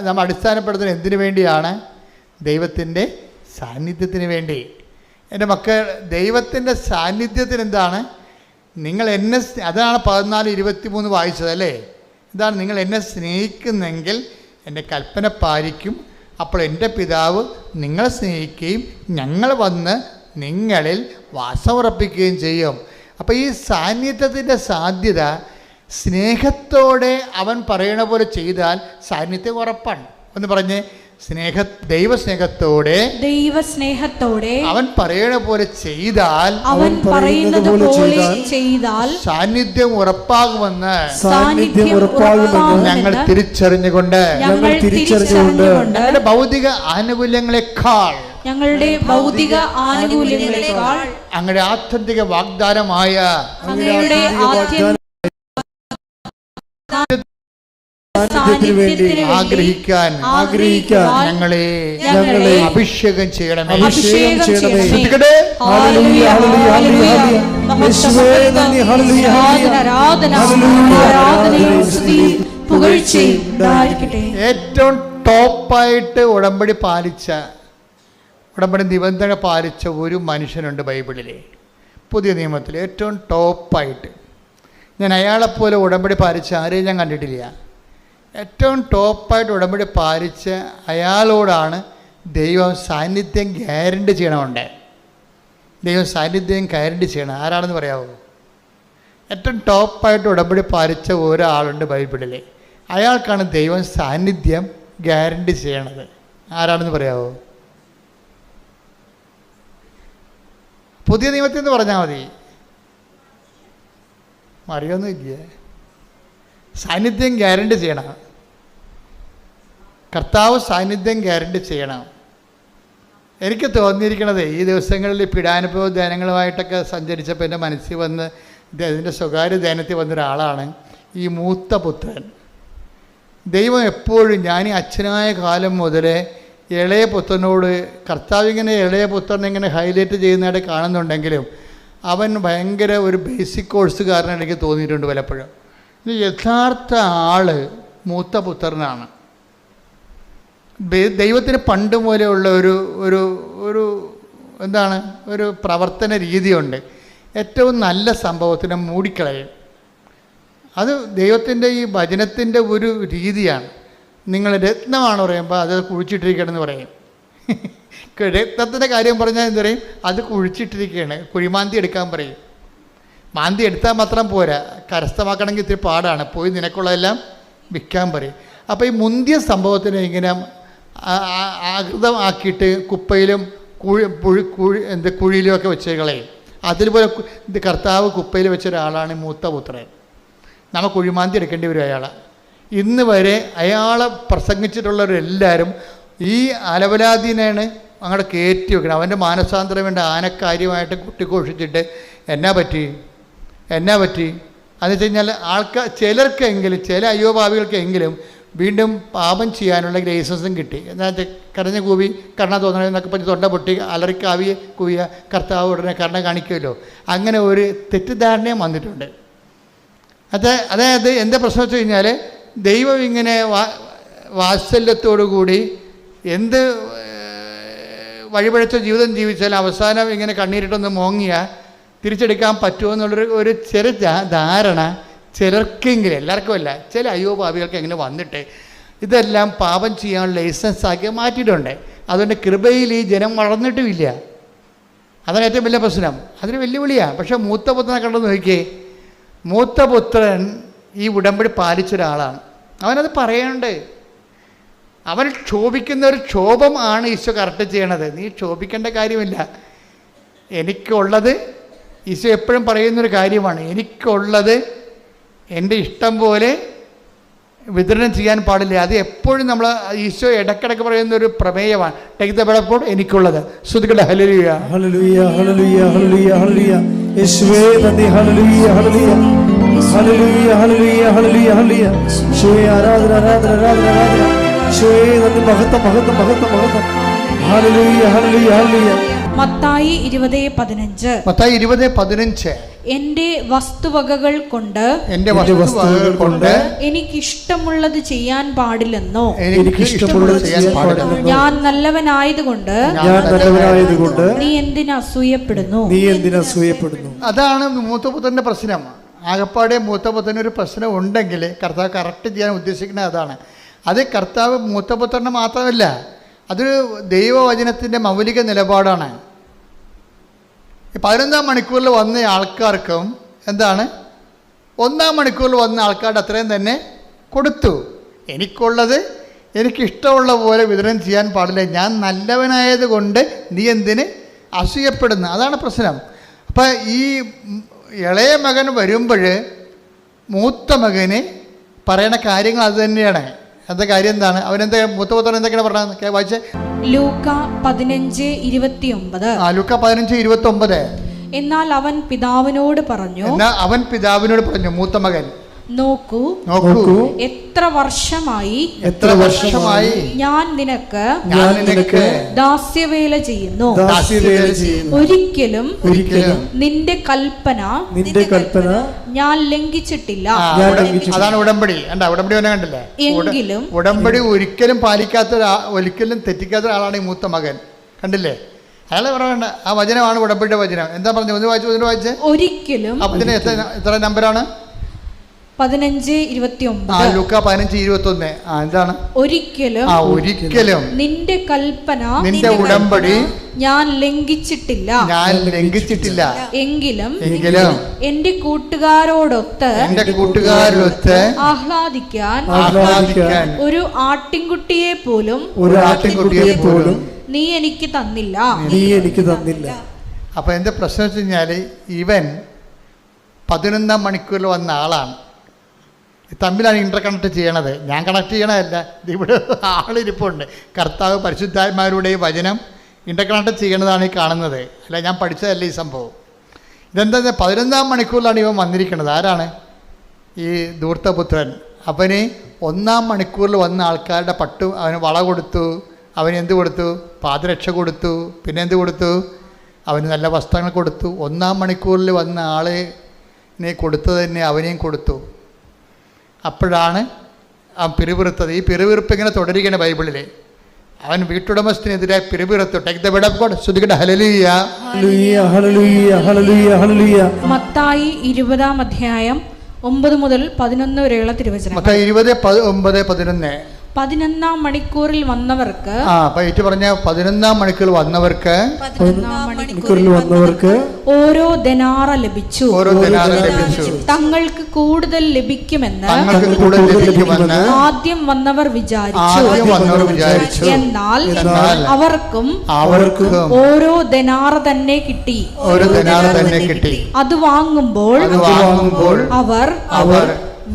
നമ്മൾ അടിസ്ഥാനപ്പെടുത്തുന്നത് എന്തിനു വേണ്ടിയാണ്? ദൈവത്തിൻ്റെ സാന്നിധ്യത്തിന് വേണ്ടി. എൻ്റെ മക്കൾ, ദൈവത്തിൻ്റെ സാന്നിധ്യത്തിന് എന്താണ്? നിങ്ങൾ എന്നെ, അതാണ് 14:23 വായിച്ചത് അല്ലേ? ഇതാണ്, നിങ്ങൾ എന്നെ സ്നേഹിക്കുന്നെങ്കിൽ എൻ്റെ കൽപ്പന പാലിക്കും, അപ്പോൾ എൻ്റെ പിതാവ് നിങ്ങളെ സ്നേഹിക്കുകയും ഞങ്ങൾ വന്ന് നിങ്ങളിൽ വാസമുറപ്പിക്കുകയും ചെയ്യും. അപ്പോൾ ഈ സാന്നിധ്യത്തിൻ്റെ സാധ്യത, സ്നേഹത്തോടെ അവൻ പറയണ പോലെ ചെയ്താൽ സാന്നിധ്യം ഉറപ്പാണ്. എന്ന് പറഞ്ഞ്, ദൈവസ്നേഹത്തോടെ അവൻ പറയണ പോലെ ചെയ്താൽ സാന്നിധ്യം ഉറപ്പാകുമെന്ന് ഞങ്ങൾ തിരിച്ചറിഞ്ഞുകൊണ്ട് ഞങ്ങളുടെ ഭൗതിക ആനുകൂല്യങ്ങളെക്കാൾ അങ്ങയുടെ ആത്യന്തിക വാഗ്ദാനമായ ആഗ്രഹിക്കാൻ ഞങ്ങളെ അഭിഷേകം ചെയ്യണമേ. ഏറ്റവും ടോപ്പായിട്ട് ഉടമ്പടി നിബന്ധന പാലിച്ച ഒരു മനുഷ്യനുണ്ട് ബൈബിളിലെ പുതിയ നിയമത്തിൽ. ഏറ്റവും ടോപ്പായിട്ട് ഞാൻ അയാളെപ്പോലെ ഉടമ്പടി പാലിച്ച ആരെയും ഞാൻ കണ്ടിട്ടില്ല. ഏറ്റവും ടോപ്പായിട്ട് ഉടമ്പടി പാലിച്ച അയാളോടാണ് ദൈവം സാന്നിധ്യം ഗ്യാരണ്ടി ചെയ്യണമുണ്ട്. ദൈവം സാന്നിധ്യം ഗ്യാരണ്ടി ചെയ്യണം. ആരാണെന്ന് പറയാമോ? ഏറ്റവും ടോപ്പായിട്ട് ഉടമ്പടി പാലിച്ച ഒരാളുണ്ട് ബൈബിളിൽ. അയാൾക്കാണ് ദൈവം സാന്നിധ്യം ഗ്യാരണ്ടി ചെയ്യണത്. ആരാണെന്ന് പറയാമോ? പുതിയ നിയമത്തിൽ നിന്ന് പറഞ്ഞാൽ മതി. അറിയൊന്നുമില്ല. സാന്നിധ്യം ഗ്യാരണ്ടി ചെയ്യണം. കർത്താവ് സാന്നിധ്യം ഗ്യാരണ്ടി ചെയ്യണം. എനിക്ക് തോന്നിയിരിക്കണത് ഈ ദിവസങ്ങളിൽ പീഡാനുഭവ ധ്യാനങ്ങളുമായിട്ടൊക്കെ സഞ്ചരിച്ചപ്പോൾ എൻ്റെ മനസ്സിൽ വന്ന് ഇതിൻ്റെ സ്വകാര്യ ധ്യാനത്തിൽ വന്നൊരാളാണ് ഈ മൂത്ത പുത്രൻ. ദൈവം എപ്പോഴും ഞാൻ ഈ അച്ഛനായ കാലം മുതലേ ഇളയ പുത്രനോട് കർത്താവ് ഇങ്ങനെ ഇളയ പുത്രനെ ഇങ്ങനെ ഹൈലൈറ്റ് ചെയ്യുന്നതായിട്ട് കാണുന്നുണ്ടെങ്കിലും അവൻ ഭയങ്കര ഒരു ബേസിക് കോഴ്സുകാരനാണ് എനിക്ക് തോന്നിയിട്ടുണ്ട് പലപ്പോഴും. യഥാർത്ഥ ആള് മൂത്ത പുത്രനാണ്. ദൈവത്തിന് പണ്ട് മൂലമുള്ള ഒരു എന്താണ് ഒരു പ്രവർത്തന രീതിയുണ്ട്. ഏറ്റവും നല്ല സംഭവത്തിനെ മൂടിക്കളയും. അത് ദൈവത്തിൻ്റെ ഈ വചനത്തിൻ്റെ ഒരു രീതിയാണ്. നിങ്ങൾ രത്നമാണ് പറയുമ്പോൾ അത് കുഴിച്ചിട്ടിരിക്കണമെന്ന് പറയും. രത്നത്തിൻ്റെ കാര്യം പറഞ്ഞാൽ എന്ത് പറയും? അത് കുഴിച്ചിട്ടിരിക്കുകയാണ്, കുഴിമാന്തി എടുക്കാൻ പറയും. മാന്തി എടുത്താൽ മാത്രം പോരാ, കരസ്ഥമാക്കണമെങ്കിൽ ഇത്തിരി പാടാണ്. പോയി നിനക്കുള്ളതെല്ലാം വിൽക്കാൻ പറയും. അപ്പോൾ ഈ മുന്തിയ സംഭവത്തിനെ ഇങ്ങനെ ആകൃതമാക്കിയിട്ട് കുപ്പയിലും കുഴിയിലുമൊക്കെ വെച്ചേകളെയും. അതിലുപോലെ കർത്താവ് കുപ്പയിൽ വെച്ച ഒരാളാണ് മൂത്ത പുത്രൻ. നമ്മൾ കുഴിമാന്തി എടുക്കേണ്ടി വരും അയാളെ. ഇന്ന് വരെ അയാളെ പ്രസംഗിച്ചിട്ടുള്ളവരെല്ലാവരും ഈ അലവലാദീനാണ് അങ്ങോട്ട് കയറ്റി വെക്കണം. അവൻ്റെ മാനസാന്തരം വേണ്ട ആനക്കാര്യമായിട്ട് കുട്ടിഘോഷിച്ചിട്ട് എന്നാ പറ്റി എന്ന് വെച്ച് കഴിഞ്ഞാൽ ചിലർക്കെങ്കിലും ചില അയ്യോഭാവികൾക്കെങ്കിലും വീണ്ടും പാപം ചെയ്യാനുള്ള ലൈസൻസും കിട്ടി. എന്താ വെച്ചാൽ കരഞ്ഞ കൂവി കർണ തോന്നണമെന്നൊക്കെ പറഞ്ഞ് തൊണ്ട പൊട്ടി അലറിക്കാവി കൂവിയ കർത്താവ് ഉടനെ കർണ കാണിക്കുമല്ലോ. അങ്ങനെ ഒരു തെറ്റിദ്ധാരണയും വന്നിട്ടുണ്ട്. അതായത് എന്താ പ്രശ്നം വെച്ച് കഴിഞ്ഞാൽ ദൈവം ഇങ്ങനെ വാത്സല്യത്തോടുകൂടി എന്ത് വഴിപഴച്ച ജീവിതം ജീവിച്ചാൽ അവസാനം ഇങ്ങനെ കണ്ണീരിട്ടൊന്ന് മോങ്ങിയാൽ തിരിച്ചെടുക്കാൻ പറ്റുമോ എന്നുള്ളൊരു ചെറു ധാരണ ചിലർക്കെങ്കിലും, എല്ലാവർക്കും അല്ല, ചില അയ്യോപാപികൾക്ക് എങ്ങനെ വന്നിട്ട് ഇതെല്ലാം പാപം ചെയ്യാനുള്ള ലൈസൻസ് ആക്കി മാറ്റിയിട്ടുണ്ട്. അതുകൊണ്ട് കൃപയിൽ ഈ ജനം വളർന്നിട്ടുമില്ല. അതാണ് ഏറ്റവും വലിയ പ്രശ്നം. അതൊരു വെല്ലുവിളിയാണ്. പക്ഷേ മൂത്ത പുത്രനെ കണ്ടെന്ന് നോക്കിയേ, മൂത്ത പുത്രൻ ഈ ഉടമ്പടി പാലിച്ചൊരാളാണ്. അവനത് പറയുന്നുണ്ട്. അവൻ ക്ഷോഭിക്കുന്ന ഒരു ക്ഷോഭം ആണ് ഈശോ കറക്റ്റ് ചെയ്യണത്. നീ ക്ഷോഭിക്കേണ്ട കാര്യമില്ല. എനിക്കുള്ളത് ഈശോ എപ്പോഴും പറയുന്നൊരു കാര്യമാണ്. എനിക്കുള്ളത് എൻ്റെ ഇഷ്ടം പോലെ വിതരണം ചെയ്യാൻ പാടില്ല. അത് എപ്പോഴും നമ്മൾ ഈശോ ഇടക്കിടക്ക് പറയുന്നൊരു പ്രമേയമാണ്. ടേക്ക് ദ ബ്രെഡ് ഫോർ എനിക്കുള്ളത്. ശ്രുതികളുടെ ഹല്ലേലൂയ ഹല്ലേലൂയ ഹല്ലേലൂയ ഹല്ലേലൂയ ഹല്ലേലൂയ യേശുവേ നന്ദി. ഹല്ലേലൂയ ഹല്ലേലൂയ ഹല്ലേലൂയ ഹല്ലേലൂയ ഹല്ലേലൂയ ഹല്ലേലൂയ യേശുവേ ആരാധന ആരാധന ആരാധന ആരാധന യേശുവേ നന്ദി. മഹത്വം മഹത്വം മഹത്വം മഹത്വം. ഹല്ലേലൂയ ഹല്ലേലൂയ ഹല്ലേലൂയ. മത്തായി 20:15 എന്റെ വസ്തുവകകൾ കൊണ്ട് എനിക്കിഷ്ടമുള്ളത് ചെയ്യാൻ പാടില്ലെന്നോ ഞാൻ നല്ലവനായതുകൊണ്ട് നീ എന്തിന് അസൂയപ്പെടുന്നു? അതാണ് മൂത്തപുത്രന്റെ പ്രശ്നം. ആകപ്പാടെ മൂത്തപുത്രന് ഒരു പ്രശ്നം ഉണ്ടെങ്കിൽ കർത്താവ് കറക്റ്റ് ചെയ്യാൻ ഉദ്ദേശിക്കുന്നത് അതാണ്. അത് കർത്താവ് മൂത്തപുത്രന് മാത്രമല്ല, അതൊരു ദൈവവചനത്തിൻ്റെ മൗലിക നിലപാടാണ്. 11-ാം മണിക്കൂറിൽ വന്ന ആൾക്കാർക്കും എന്താണ് 1-ാം മണിക്കൂറിൽ വന്ന ആൾക്കാരുടെ അത്രയും തന്നെ കൊടുത്തു. എനിക്കുള്ളത് എനിക്കിഷ്ടമുള്ള പോലെ വിതരണം ചെയ്യാൻ പാടില്ല. ഞാൻ നല്ലവനായത് കൊണ്ട് നീ എന്തിന് അസൂയപ്പെടുന്നു? അതാണ് പ്രശ്നം. അപ്പം ഈ ഇളയ മകൻ വരുമ്പോൾ മൂത്ത മകന് പറയണ കാര്യങ്ങൾ അത് തന്നെയാണ്. എന്താ കാര്യം എന്താണ്? അവനെന്താ മൂത്ത പുത്രൻ എന്തൊക്കെയാണ് പറഞ്ഞത്? വായിച്ചേ. ലൂക്ക 15:29. ലൂക്ക 15:29. എന്നാൽ അവൻ പിതാവിനോട് പറഞ്ഞു, മൂത്ത മകൻ, നോക്കൂ എത്ര വർഷമായി ഞാൻ നിനക്ക് ദാസ്യവേല ചെയ്യുന്നു. ഒരിക്കലും നിന്റെ കൽപ്പന ഞാൻ ലംഘിച്ചിട്ടില്ല. അതാണ് ഉടമ്പടി. ഉടമ്പടി കണ്ടില്ലേ? എങ്കിലും ഉടമ്പടി ഒരിക്കലും ഒരിക്കലും തെറ്റിക്കാത്ത ഒരാളാണ് ഈ മൂത്ത മകൻ. കണ്ടില്ലേ? അയാളെ പറയണ്ട. ആ വചനമാണ് ഉടമ്പടിയുടെ വചനം. എന്താ പറഞ്ഞു? ഒന്ന് വായിച്ചേ. ഒരിക്കലും. അപ്പത്തിന് എത്ര നമ്പറാണ്? 15:29. ലൂക്ക 15:21. എന്താണ്? ഒരിക്കലും നിന്റെ കൽപ്പന, നിന്റെ ഉടമ്പടി ഞാൻ ലംഘിച്ചിട്ടില്ല. എങ്കിലും എന്റെ കൂട്ടുകാരോടൊത്ത് ആഹ്ലാദിക്കാൻ ഒരു ആട്ടിൻകുട്ടിയെ പോലും നീ എനിക്ക് തന്നില്ല. അപ്പൊ എന്റെ പ്രശ്നം വെച്ച് കഴിഞ്ഞാല് ഇവൻ 11ാം മണിക്കൂറിൽ വന്ന ആളാണ്. തമ്മിലാണ് ഇന്റർ കണക്ട് ചെയ്യണത്. ഞാൻ കണക്ട് ചെയ്യണതല്ല. ഇവിടെ ആളിരിപ്പുണ്ട്. കർത്താവ് പരിശുദ്ധാത്മാരുടെ വചനം ഇന്റർ കണക്ട് ചെയ്യണതാണ് ഈ കാണുന്നത്. അല്ല, ഞാൻ പഠിച്ചതല്ല ഈ സംഭവം. ഇതെന്താ? 11ാം മണിക്കൂറിലാണ് ഇവൻ വന്നിരിക്കുന്നത്. ആരാണ്? ഈ ധൂർത്തപുത്രൻ. അവന് 1ാം മണിക്കൂറിൽ വന്ന ആൾക്കാരുടെ അവന് വള കൊടുത്തു, അവന് എന്ത് കൊടുത്തു? പാദരക്ഷ കൊടുത്തു. പിന്നെ എന്ത് കൊടുത്തു? അവന് നല്ല വസ്ത്രങ്ങൾ കൊടുത്തു. 1ാം മണിക്കൂറിൽ വന്ന ആളിനെ കൊടുത്തത് തന്നെ അവനെയും കൊടുത്തു. അപ്പോഴാണ് അവൻ പിറുപിറുത്തത്. ഈ പിറുപിറുപ്പ് ഇങ്ങനെ തുടരുകയാണ് ബൈബിളിൽ. അവൻ വീട്ടുടമസ്ഥനെതിരായി പിറുപിറുത്തു. Take the word of God. ശ്രുതികട ഹല്ലേലൂയ, ഹല്ലേലൂയ, ഹല്ലേലൂയ, ഹല്ലേലൂയ. മത്തായി 20-ാം അധ്യായം 9 മുതൽ 11 വരെയുള്ള തിരുവചനം. മത്തായി 20:9-11. 11ാം മണിക്കൂറിൽ വന്നവർക്ക്, 11ാം മണിക്കൂറിൽ വന്നവർക്ക് ഓരോ ദനാറ ലഭിച്ചു. തങ്ങൾക്ക് കൂടുതൽ ലഭിക്കുമെന്ന് ആദ്യം വന്നവർ വിചാരിച്ചു. എന്നാൽ അവർക്കും ഓരോ ദനാറ തന്നെ കിട്ടി. അത് വാങ്ങുമ്പോൾ അവർ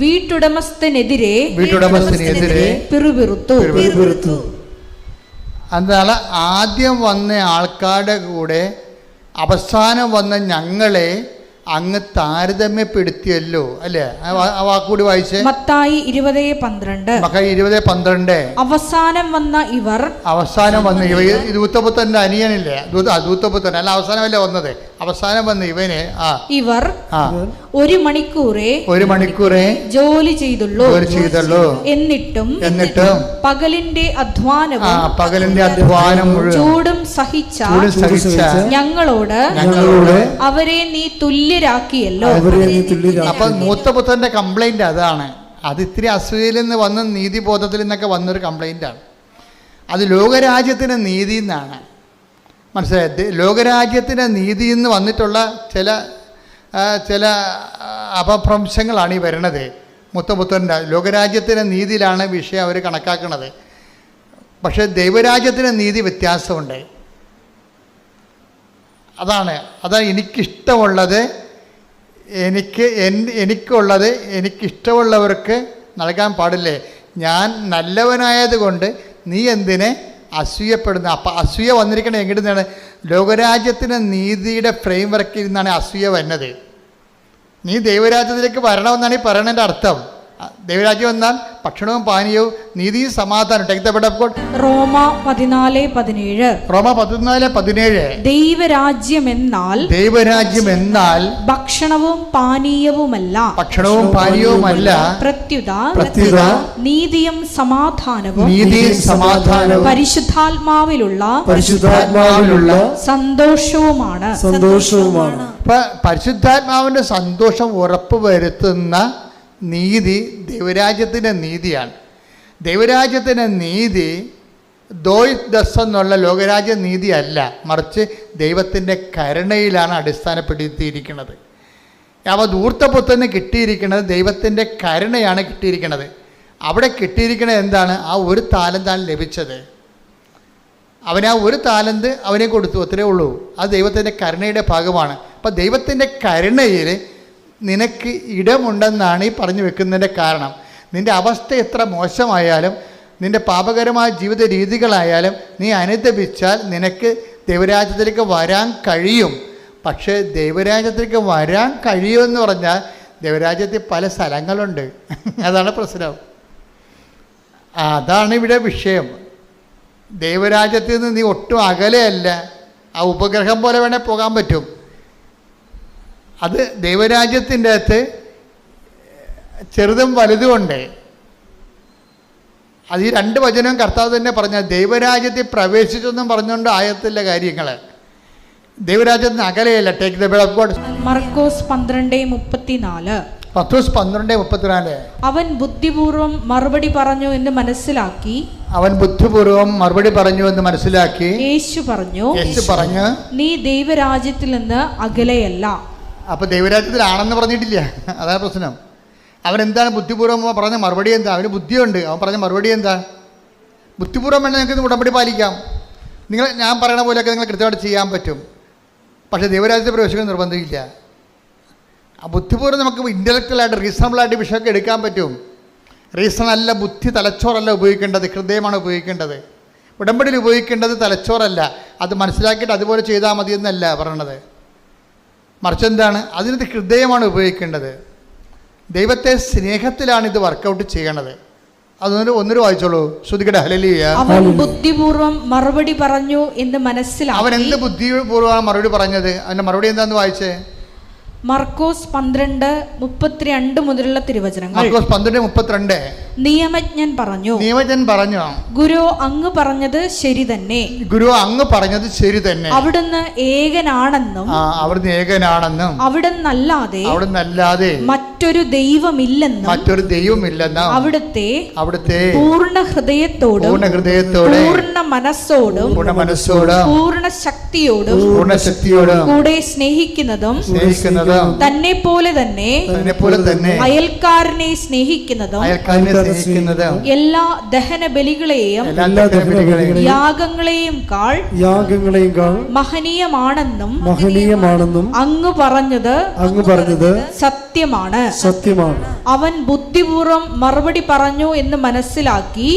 വീട്ടുടമസ്ഥനെതിരെ പിറുപിറുത്തു. എന്നാൽ ആദ്യം വന്ന ആൾക്കാരുടെ കൂടെ അവസാനം വന്ന ഞങ്ങളെ അങ്ങ് താരതമ്യപ്പെടുത്തിയല്ലോ, അല്ലേ? ആ വാക്കുകൂടി വായിച്ചേ. മത്തായി 20:12. അവസാനം വന്ന ഇവർ ദൂത്തപുത്രന്റെ അനിയനില്ലേ? ദൂത്തപുത്രൻ അല്ല, അവസാനമല്ലേ വന്നത്? അവസാനം വന്ന ഇവർ 1 മണിക്കൂറേ ജോലി ചെയ്തുള്ളൂ. എന്നിട്ടും പകലിന്റെ അധ്വാനം ചൂടും സഹിച്ച ഞങ്ങളോട് അവരെ നീ തുല്യരാക്കിയല്ലോ. അപ്പൊ മൂത്തപുത്രന്റെ കംപ്ലൈന്റ് അതാണ്. അത് ഇത്തിരി അസൂയയിൽ നിന്ന് വന്ന നീതിബോധത്തിൽ നിന്നൊക്കെ വന്നൊരു കംപ്ലൈന്റാണ്. അത് ലോകരാജ്യത്തിന് നീതി എന്നാണ് മനസ്സിലായത്. ലോകരാജ്യത്തിന് നീതി എന്ന് വന്നിട്ടുള്ള ചില അപഭ്രംശങ്ങളാണ് ഈ വരുന്നത്. മുത്തപുത്രൻ്റെ ലോകരാജ്യത്തിൻ്റെ നീതിയിലാണ് വിഷയം അവർ കണക്കാക്കുന്നത്. പക്ഷേ ദൈവരാജ്യത്തിൻ്റെ നീതി വ്യത്യാസമുണ്ട്. അതാണ് എനിക്കിഷ്ടമുള്ളത് എനിക്കിഷ്ടമുള്ളവർക്ക് നൽകാൻ പാടില്ലേ? ഞാൻ നല്ലവനായത് കൊണ്ട് നീ എന്തിനെ അസൂയപ്പെടുന്നു? അപ്പം അസൂയ വന്നിരിക്കണത് എങ്ങനെ നിന്നാണ്? ലോകരാജ്യത്തിൻ്റെ നീതിയുടെ ഫ്രെയിം വർക്കിൽ നിന്നാണ് അസൂയ വരുന്നത്. നീ ദൈവരാജ്യത്തിലേക്ക് വരണമെന്നാണ് ഈ പറയണതിൻ്റെ അർത്ഥം. ദൈവരാജ്യം എന്നാൽ ഭക്ഷണവും പാനീയവും നീതിയും സമാധാനം. റോമ 14:17. ദൈവരാജ്യം എന്നാൽ ഭക്ഷണവും പാനീയവുമല്ല, പ്രത്യുത നീതിയും സമാധാനവും പരിശുദ്ധാത്മാവിലുള്ള സന്തോഷവുമാണ്. പരിശുദ്ധാത്മാവിന്റെ സന്തോഷം ഉറപ്പുവരുത്തുന്ന നീതി ദൈവരാജ്യത്തിൻ്റെ നീതിയാണ്. ദൈവരാജ്യത്തിൻ്റെ നീതി എന്നുള്ള ലോകരാജ്യ നീതിയല്ല, മറിച്ച് ദൈവത്തിൻ്റെ കരുണയിലാണ് അടിസ്ഥാനപ്പെടുത്തിയിരിക്കുന്നത്. അപ്പോൾ ധൂർത്തപുത്രന് കിട്ടിയിരിക്കുന്നത് ദൈവത്തിൻ്റെ കരുണയാണ് കിട്ടിയിരിക്കുന്നത്. അവിടെ കിട്ടിയിരിക്കുന്നത് എന്താണ്? ആ ഒരു താലന്താണ് ലഭിച്ചത്. അവന് ആ ഒരു താലന്ത് അവനെ കൊടുത്തു, അത്രേ ഉള്ളൂ. അത് ദൈവത്തിൻ്റെ കരുണയുടെ ഭാഗമാണ്. അപ്പം ദൈവത്തിൻ്റെ കരുണയിൽ നിനക്ക് ഇടമുണ്ടെന്നാണ് ഈ പറഞ്ഞു വെക്കുന്നതിൻ്റെ കാരണം. നിൻ്റെ അവസ്ഥ എത്ര മോശമായാലും, നിൻ്റെ പാപകരമായ ജീവിത രീതികളായാലും നീ അനുദപിച്ചാൽ നിനക്ക് ദൈവരാജ്യത്തിലേക്ക് വരാൻ കഴിയും. പക്ഷേ ദൈവരാജ്യത്തിലേക്ക് വരാൻ കഴിയുമെന്ന് പറഞ്ഞാൽ ദൈവരാജ്യത്തിൽ പല സ്ഥലങ്ങളുണ്ട്. അതാണ് പ്രശ്നം. അതാണ് ഇവിടെ വിഷയം. ദൈവരാജ്യത്തിൽ നിന്ന് നീ ഒട്ടും അകലെയല്ല. ആ ഉപഗ്രഹം പോലെ വേണേൽ പോകാൻ പറ്റും. അത് ദൈവരാജ്യത്തിൻ്റെ അകത്ത് ചെറുതും വലുതുമുണ്ട്. അത് ഈ 2 വചനവും കർത്താവ് തന്നെ പറഞ്ഞ ദൈവരാജ്യത്തിൽ പ്രവേശിച്ചെന്നും പറഞ്ഞുകൊണ്ട് ആയത്തില്ല കാര്യങ്ങൾ. ദൈവരാജ്യത്തിന് അകലെയല്ല. Take the word of God. മർക്കോസ് 12:34. പത്രോസ് 12:34. അവൻ ബുദ്ധിപൂർവം മറുപടി പറഞ്ഞു എന്ന് മനസ്സിലാക്കി. അവൻ ബുദ്ധിപൂർവം മറുപടി പറഞ്ഞു എന്ന് മനസ്സിലാക്കി യേശു പറഞ്ഞു, നീ ദൈവരാജ്യത്തിൽ നിന്ന് അകലെയല്ല. അപ്പൊ ദൈവരാജ്യത്തിലാണെന്ന് പറഞ്ഞിട്ടില്ല. അതാണ് പ്രശ്നം. അവൻ എന്താണ് ബുദ്ധിപൂർവ്വം പറഞ്ഞ മറുപടി എന്താ? അവന് ബുദ്ധിയുണ്ട്. അവൻ പറഞ്ഞ മറുപടി എന്താ? ബുദ്ധിപൂർവ്വം വേണമെങ്കിൽ നിങ്ങൾക്ക് ഉടമ്പടി പാലിക്കാം. ഞാൻ പറയണ പോലെയൊക്കെ നിങ്ങൾ കൃത്യമായിട്ട് ചെയ്യാൻ പറ്റും. പക്ഷേ ദൈവരാജ്യത്തെ പ്രവേശിക്കാൻ നിർബന്ധമില്ല. ആ ബുദ്ധിപൂർവ്വം നമുക്ക് ഇൻ്റലക്ച്വലായിട്ട് റീസണബിളായിട്ട് വിഷയമൊക്കെ എടുക്കാൻ പറ്റും. റീസണല്ല, ബുദ്ധി തലച്ചോറല്ല ഉപയോഗിക്കേണ്ടത്, ഹൃദയമാണ് ഉപയോഗിക്കേണ്ടത്. ഉടമ്പടിയിൽ ഉപയോഗിക്കേണ്ടത് തലച്ചോറല്ല. അത് മനസ്സിലാക്കിയിട്ട് അതുപോലെ ചെയ്താൽ മതി എന്നല്ല പറയണത്. മറിച്ച് എന്താണ്? അതിനകത്ത് ഹൃദയമാണ് ഉപയോഗിക്കേണ്ടത്. ദൈവത്തെ സ്നേഹത്തിലാണ് ഇത് വർക്കൗട്ട് ചെയ്യണത്. ഒന്നൊരു വായിച്ചോളൂ. ശ്രുതികട ഹല്ലേലൂയ. അവൻ ബുദ്ധിപൂർവം മറുപടി പറഞ്ഞു എന്ന് മനസ്സിലാക്കി. അവൻ എന്ത് ബുദ്ധിപൂർവ്വമാണ് മറുപടി പറഞ്ഞത്? അവൻ്റെ മറുപടി എന്താന്ന് വായിച്ചേ? മർക്കോസ് 12:32 മുതലുള്ള തിരുവചനങ്ങൾ. മർക്കോസ് 12:32. നിയമജ്ഞൻ പറഞ്ഞു, ഗുരു അങ്ങ് പറഞ്ഞത് ശരി തന്നെ. അവിടുന്ന് ഏകനാണെന്നും അവിടുന്നല്ലാതെ മറ്റൊരു ദൈവമില്ലെന്നും അവിടുത്തെ പൂർണ്ണ ഹൃദയത്തോടും പൂർണ്ണ മനസ്സോടും പൂർണ്ണ ശക്തിയോടും കൂടെ സ്നേഹിക്കുന്നതും തന്നെ പോലെ തന്നെ അയൽക്കാരനെ സ്നേഹിക്കുന്നതും എല്ലാ ദഹന ബലികളെയും യാഗങ്ങളെയും കാൾ മഹനീയമാണെന്നും അങ്ങ് പറഞ്ഞത് സത്യമാണ്. അവൻ ബുദ്ധിപൂർവം മറുപടി പറഞ്ഞു എന്ന് മനസ്സിലാക്കി.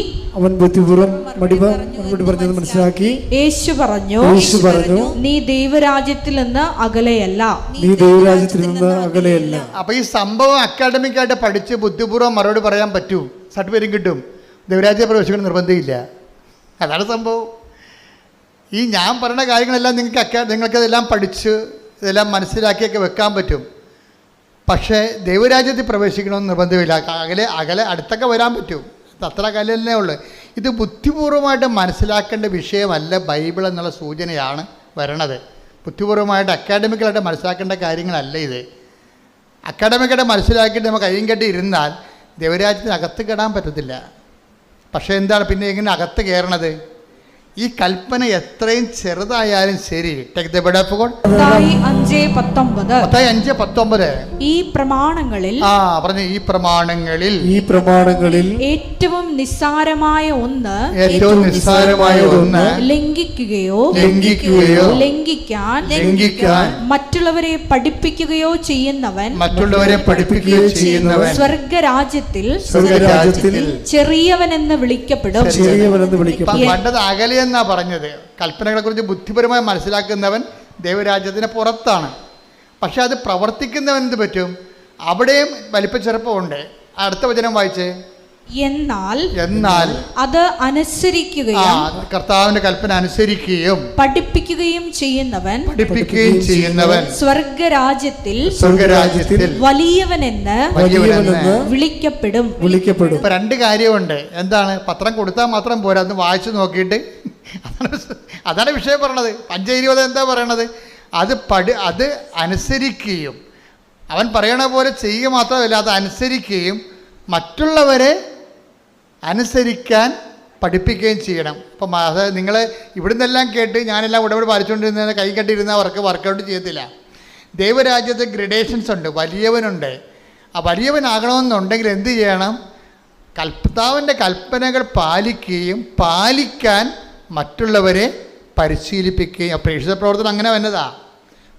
യേശു പറഞ്ഞു, നീ ദൈവരാജ്യത്തിൽ നിന്ന് അകലെയല്ല. അപ്പൊ ഈ സംഭവം അക്കാഡമിക് ആയിട്ട് പഠിച്ച് ബുദ്ധിപൂർവ്വം മറുപടി പറയാൻ പറ്റും, സർട്ടിഫിക്കറ്റ് കിട്ടും. ദൈവരാജ്യ പ്രവേശിക്കണം നിർബന്ധമില്ല. അതാണ് സംഭവം. ഈ ഞാൻ പറയുന്ന കാര്യങ്ങളെല്ലാം നിങ്ങൾക്കതെല്ലാം പഠിച്ച് ഇതെല്ലാം മനസ്സിലാക്കിയൊക്കെ വെക്കാൻ പറ്റും. പക്ഷേ ദൈവരാജ്യത്തിൽ പ്രവേശിക്കണമെന്ന് നിർബന്ധമില്ല. അകലെ അടുത്തൊക്കെ വരാൻ പറ്റും. അത്ര കലല്ലേ ഉള്ളു. ഇത് ബുദ്ധിപൂർവമായിട്ട് മനസ്സിലാക്കേണ്ട വിഷയമല്ല ബൈബിൾ എന്നുള്ള സൂചനയാണ് വരണത്. ബുദ്ധിപൂർവമായിട്ട് അക്കാഡമിക്കലായിട്ട് മനസ്സിലാക്കേണ്ട കാര്യങ്ങളല്ല ഇത്. അക്കാഡമിക്കായിട്ട് മനസ്സിലാക്കിയിട്ട് നമുക്ക് കയ്യും കെട്ടി ഇരുന്നാൽ ദൈവരാജ്യത്തിനകത്ത് കയറാൻ പറ്റത്തില്ല. പക്ഷേ എന്താണ് പിന്നെ എങ്ങനെ അകത്ത് കയറണത്? ഈ കൽപ്പന എത്രയും ചെറുതായാലും ശരി. മത്തായി 5:19. ഈ പ്രമാണങ്ങളിൽ ഏറ്റവും നിസ്സാരമായ ഒന്ന് ലംഘിക്കുകയോ ലംഘിക്കാൻ മറ്റുള്ളവരെ പഠിപ്പിക്കുകയോ ചെയ്യുന്നവൻ സ്വർഗരാജ്യത്തിൽ ചെറിയവനെന്ന് വിളിക്കപ്പെടും. എന്നാ പറഞ്ഞത്. കൽപ്പനകളെ കുറിച്ച് ബുദ്ധിപരമായി മനസ്സിലാക്കുന്നവൻ ദൈവരാജ്യത്തിന് പുറത്താണ്. പക്ഷെ അത് പ്രവർത്തിക്കുന്നവൻ എന്ത് പറ്റും? അവിടെയും വലിപ്പച്ചെറുപ്പമുണ്ട്. അടുത്ത വചനം വായിച്ചേ. എന്നാൽ അത് അനുസരിക്കുകയും കർത്താവിന്റെ കൽപ്പന അനുസരിക്കുകയും പഠിപ്പിക്കുകയും ചെയ്യുന്നവൻ സ്വർഗരാജ്യത്തിൽ വലിയവനെന്ന് വിളിക്കപ്പെടും. ഇപ്പൊ 2 കാര്യമുണ്ട്. എന്താണ്? പത്രം കൊടുത്താൽ മാത്രം പോരാ, അത് വായിച്ചു നോക്കിയിട്ട് അതാണ് വിഷയം പറയണത്. 5:20 എന്താ പറയണത്? അത് അനുസരിക്കുകയും അവൻ പറയണ പോലെ ചെയ്യുക മാത്രമല്ല, അത് അനുസരിക്കുകയും മറ്റുള്ളവരെ അനുസരിക്കാൻ പഠിപ്പിക്കുകയും ചെയ്യണം. അപ്പം അതായത് നിങ്ങൾ ഇവിടുന്നെല്ലാം കേട്ട് ഞാനെല്ലാം ഉടമ്പടി പാലിച്ചുകൊണ്ടിരുന്ന കൈ കെട്ടിയിരുന്ന അവർക്ക് വർക്കൗട്ട് ചെയ്യത്തില്ല. ദൈവരാജ്യത്ത് ഗ്രഡേഷൻസ് ഉണ്ട്. വലിയവനുണ്ട്. ആ വലിയവനാകണമെന്നുണ്ടെങ്കിൽ എന്ത് ചെയ്യണം? കർത്താവിൻ്റെ കൽപ്പനകൾ പാലിക്കുകയും പാലിക്കാൻ മറ്റുള്ളവരെ പരിശീലിപ്പിക്കുകയും. പ്രേക്ഷിത പ്രവർത്തനം അങ്ങനെ വന്നതാ.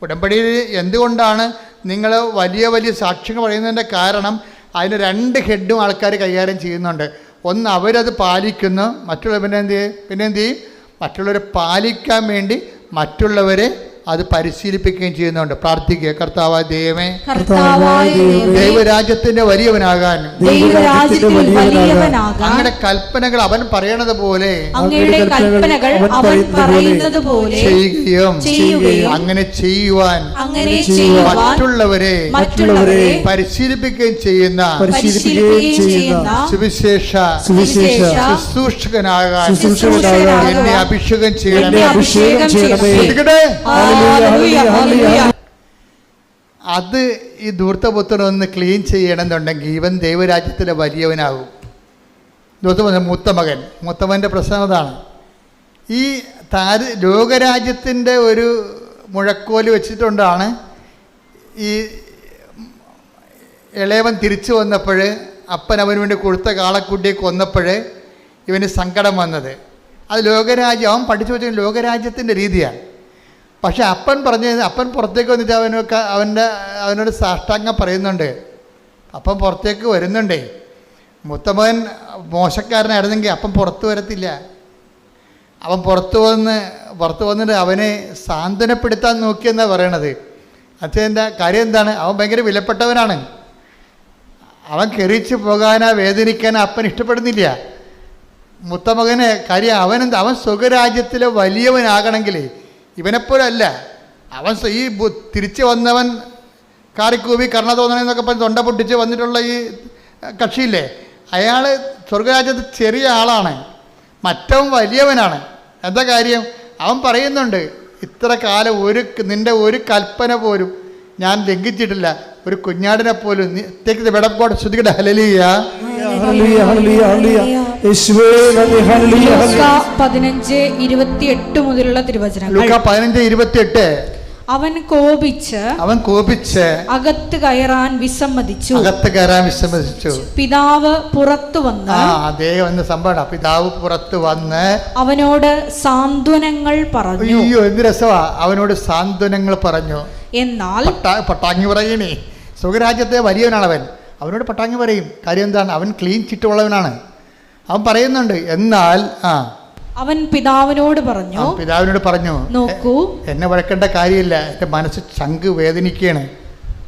ഉടമ്പടിയിൽ എന്തുകൊണ്ടാണ് നിങ്ങൾ വലിയ വലിയ സാക്ഷ്യങ്ങൾ പറയുന്നതിൻ്റെ കാരണം അതിന് 2 ഹെഡും ആൾക്കാർ കൈകാര്യം ചെയ്യുന്നുണ്ട്. ഒന്ന്, അവരത് പാലിക്കുന്നു, മറ്റുള്ളവർ പിന്നെ എന്ത് ചെയ്യും? മറ്റുള്ളവരെ പാലിക്കാൻ വേണ്ടി മറ്റുള്ളവരെ അത് പരിശീലിപ്പിക്കുകയും ചെയ്യുന്നുണ്ട്. പ്രാർത്ഥിക്കുക, കർത്താവായ ദൈവമേ, ദൈവരാജ്യത്തിന്റെ വലിയവനാകാൻ അങ്ങയുടെ കൽപ്പനകൾ അവൻ പറയണത് പോലെ ചെയ്യുകയും അങ്ങനെ ചെയ്യുവാൻ മറ്റുള്ളവരെ പരിശീലിപ്പിക്കുകയും ചെയ്യുന്ന സുവിശേഷ ശുശ്രൂഷകനാകാൻ എന്നെ അഭിഷേകം ചെയ്യണമേ. അത് ഈ ധൂർത്തപുത്രനെ ഒന്ന് ക്ലീൻ ചെയ്യണമെന്നുണ്ടെങ്കിൽ ഇവൻ ദൈവരാജ്യത്തിലെ വലിയവനാകും. ധൂർത്തപുത്രൻ മൂത്തമകൻ്റെ പ്രശ്നം അതാണ്. ഈ ലോകരാജ്യത്തിൻ്റെ ഒരു മുഴക്കോല് വെച്ചിട്ടുണ്ടാണ് ഈ ഇളയവൻ തിരിച്ചു വന്നപ്പോൾ അപ്പൻ അവന് വേണ്ടി കൊടുത്ത കാളക്കുട്ടിയെ കൊന്നപ്പോൾ ഇവന് സങ്കടം വന്നത്. അത് ലോകരാജ്യം, അവൻ പഠിച്ചു വെച്ച ലോകരാജ്യത്തിൻ്റെ രീതിയാണ്. പക്ഷെ അപ്പൻ പുറത്തേക്ക് വന്നിട്ട് അവനോട് സാഷ്ടാംഗം പറയുന്നുണ്ട്. അപ്പൻ പുറത്തേക്ക് വരുന്നുണ്ടേ. മൂത്തമകൻ മോശക്കാരനായിരുന്നെങ്കിൽ അപ്പൻ പുറത്ത് വരത്തില്ല. അവൻ പുറത്ത് വന്നിട്ട് അവനെ സാന്ത്വനപ്പെടുത്താൻ നോക്കിയെന്നാണ് പറയണത്. അച്ഛൻ്റെ കാര്യം എന്താണ്? അവൻ ഭയങ്കര വിലപ്പെട്ടവനാണ്. അവൻ കെറിച്ച് പോകാനാ വേദനിക്കാനാ അപ്പൻ ഇഷ്ടപ്പെടുന്നില്ല. മൂത്തമകന് കാര്യം അവൻ സ്വകരാജ്യത്തിലെ വലിയവനാകണമെങ്കിൽ ഇവനെപ്പോലല്ല. അവൻ ഈ തിരിച്ചു വന്നവൻ കാറിക്കൂവി കർണ തോന്നണെന്നൊക്കെ പറഞ്ഞ് തൊണ്ട പൊട്ടിച്ച് വന്നിട്ടുള്ള ഈ കക്ഷിയില്ലേ, അയാൾ സ്വർഗരാജ്യത്ത് ചെറിയ ആളാണ്, മറ്റവൻ വലിയവനാണ്. എന്താ കാര്യം? അവൻ പറയുന്നുണ്ട്, ഇത്ര കാലം നിൻ്റെ ഒരു കൽപ്പന പോലും ഞാൻ ലംഘിച്ചിട്ടില്ല, ഒരു കുഞ്ഞാടിനെ പോലും. ശ്രുതികട ഹല്ലേലൂയ. 15:28 മുതലുള്ള തിരുവചനങ്ങൾ. ലൂക്കാ 15:28. അവൻ കോപിച്ച് അകത്ത് കയറാൻ വിസമ്മതിച്ചു. പിതാവ് പുറത്തു വന്ന് പിതാവ് പുറത്തു വന്ന് അവനോട് സാന്ത്വനങ്ങൾ പറഞ്ഞു. എന്ത് രസമാ! അവനോട് സാന്ത്വനങ്ങൾ പറഞ്ഞു. എന്നാൽ പട്ടാങ്ങി പറയണേ, സ്വകരാജ്യത്തെ വലിയവനാണ് അവൻ. അവനോട് പട്ടാങ്ങി പറയും. കാര്യം എന്താണ്? അവൻ ക്ലീൻ ചിട്ടുള്ളവനാണ്. അവൻ പറയുന്നുണ്ട്. എന്നാൽ അവൻ പിതാവിനോട് പറഞ്ഞു, നോക്കൂ, എന്നെ വഴക്കേണ്ട കാര്യമില്ല, എൻ്റെ മനസ്സ് ചങ്ക് വേദനിക്കുകയാണ്,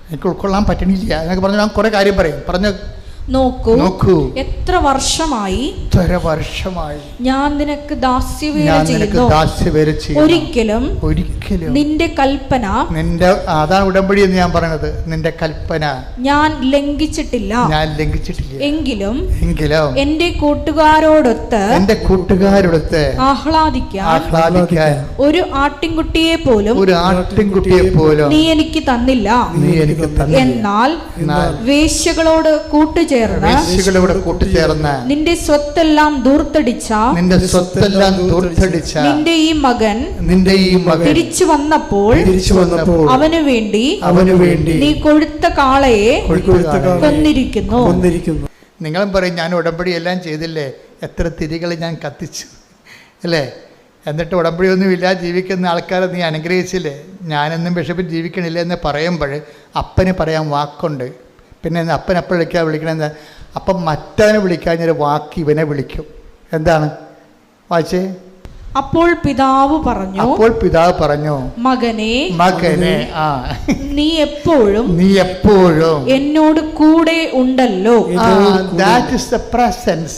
എനിക്ക് ഉൾക്കൊള്ളാൻ പറ്റണില്ല എന്നൊക്കെ പറഞ്ഞു. ഞാൻ കുറെ കാര്യം പറഞ്ഞു. നോക്കൂ, എത്ര വർഷമായി ഞാൻ നിനക്ക് ദാസ്യവേല ചെയ്യുന്നു. ഒരിക്കലും നിന്റെ കൽപ്പന, അതാണ് ഉടമ്പടി എന്ന് ഞാൻ പറയണത്, നിന്റെ കൽപ്പന ഞാൻ ലംഘിച്ചിട്ടില്ല. എങ്കിലും എന്റെ കൂട്ടുകാരോടൊത്ത് ആഹ്ലാദിക്കാൻ ഒരു ആട്ടിൻകുട്ടിയെ പോലും നീ എനിക്ക് തന്നില്ല. എന്നാൽ വേശ്യകളോട് കൂട്ടുചേർന്ന് നിന്റെ സ്വത്തെല്ലാം ദൂർത്തടിച്ച നിന്റെ ഈ മകൻ തിരിച്ചു വന്നപ്പോൾ അവനു വേണ്ടി നീ കൊഴുത്ത കാളയെ കൊന്നിരിക്കുന്നു. നിങ്ങളും പറയും, ഞാൻ ഉടമ്പടി എല്ലാം ചെയ്തില്ലേ, എത്ര തിരികൾ ഞാൻ കത്തിച്ചു അല്ലേ, എന്നിട്ട് ഉടമ്പടിയൊന്നും ഇല്ലാതെ ജീവിക്കുന്ന ആൾക്കാരെ നീ അനുഗ്രഹിച്ചില്ലേ, ഞാനെന്നും ബിഷപ്പിൽ ജീവിക്കണില്ല എന്ന് പറയുമ്പോൾ അപ്പന് പറയാൻ വാക്കുണ്ട്. പിന്നെ അപ്പൻ അപ്പം വിളിക്കണെന്താ? അപ്പം മറ്റവനെ വിളിക്കാഞ്ഞൊരു വാക്ക് ഇവനെ വിളിക്കും. എന്താണ്? വായിച്ചേ. അപ്പോൾ പിതാവ് പറഞ്ഞു, മകനെ നീ എപ്പോഴും എന്നോട് കൂടെ ഉണ്ടല്ലോ. That is the presence.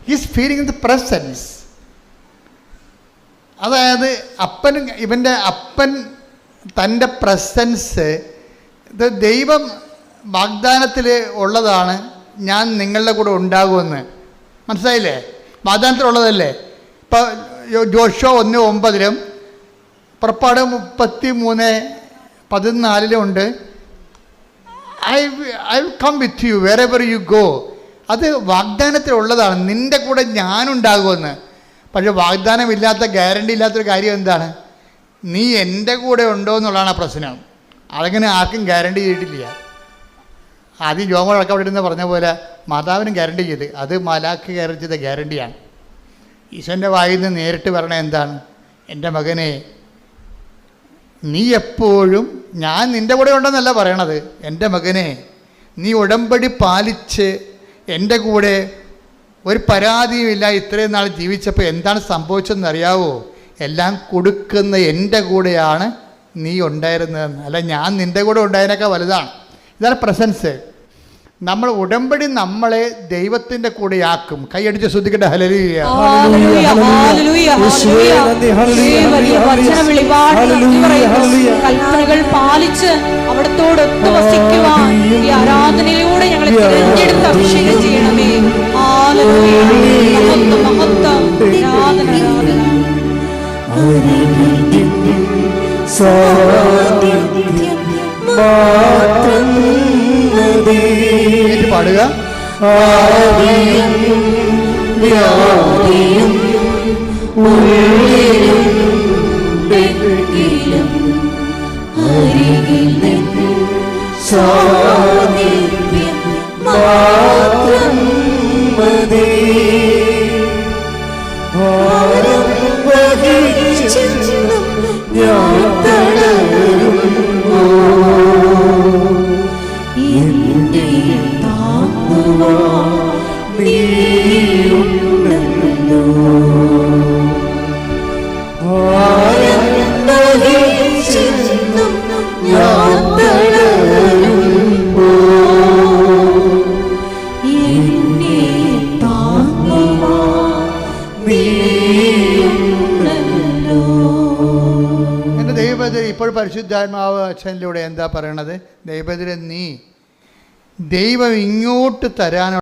He is feeling the presence. അതായത് ഇവൻ്റെ അപ്പൻ തൻ്റെ പ്രസൻസ്, ദൈവം വാഗ്ദാനത്തിൽ ഉള്ളതാണ്, ഞാൻ നിങ്ങളുടെ കൂടെ ഉണ്ടാകുമെന്ന്. മനസ്സിലായില്ലേ? വാഗ്ദാനത്തിലുള്ളതല്ലേ. ഇപ്പോൾ ജോഷുവ 1:9 പുറപ്പാട് 33:14 ഉണ്ട്, I will come with you wherever you go. അത് വാഗ്ദാനത്തിലുള്ളതാണ്, നിൻ്റെ കൂടെ ഞാനുണ്ടാകുമെന്ന്. പക്ഷെ വാഗ്ദാനമില്ലാത്ത, ഗ്യാരണ്ടി ഇല്ലാത്തൊരു കാര്യം എന്താണ്? നീ എൻ്റെ കൂടെ ഉണ്ടോ എന്നുള്ളതാണ് പ്രശ്നം. അതങ്ങനെ ആർക്കും ഗ്യാരണ്ടി ചെയ്തിട്ടില്ല. ആദ്യം ജോമോളൊക്കെ അവിടെ ഇരുന്ന് പറഞ്ഞ പോലെ മാതാവിനും ഗ്യാരണ്ടി ചെയ്ത്, അത് മാലാഖ് ഗ്യാരണ്ടി ചെയ്ത ഗ്യാരണ്ടിയാണ്. ഈശോൻ്റെ വായിൽ നിന്ന് നേരിട്ട് പറയണ എന്താണ്? എൻ്റെ മകനെ, നീ എപ്പോഴും ഞാൻ നിൻ്റെ കൂടെ ഉണ്ടെന്നല്ല പറയണത്. എൻ്റെ മകനെ, നീ ഉടമ്പടി പാലിച്ച് എൻ്റെ കൂടെ ഒരു പരാതിയുമില്ല ഇത്രയും നാൾ ജീവിച്ചപ്പോൾ എന്താണ് സംഭവിച്ചതെന്ന് അറിയാവോ? എല്ലാം കൊടുക്കുന്ന എൻ്റെ കൂടെയാണ് നീ ഉണ്ടായിരുന്നതെന്ന്. അല്ല, ഞാൻ നിൻ്റെ കൂടെ ഉണ്ടായതിനേക്കാൾ വലുതാണ്. ഇതാണ് പ്രസൻസ്. നമ്മൾ ഉടമ്പടി നമ്മളെ ദൈവത്തിൻ്റെ കൂടെയാക്കും. കൈയടിച്ച് ശ്രദ്ധിക്കട്ടെ. ഹല്ലേലൂയ. കൽപ്പനകൾ പാലിച്ച് അവിടത്തോടൊത്ത് വസിക്കുവാൻ ഈ ആരാധനയിലൂടെ ഞങ്ങളെ തിരഞ്ഞെടുത്ത് അഭിഷേകം ചെയ്യണമേ. മഹത്വം മഹത്വം. ആരാധന പാടുക. ഇപ്പോൾ പരിശുദ്ധാത്മാവ് അച്ഛനിലൂടെ എന്താ പറയണത്? ദൈവത്തിലെ നീ ദൈവം ഇങ്ങോട്ട് തരാനുള്ള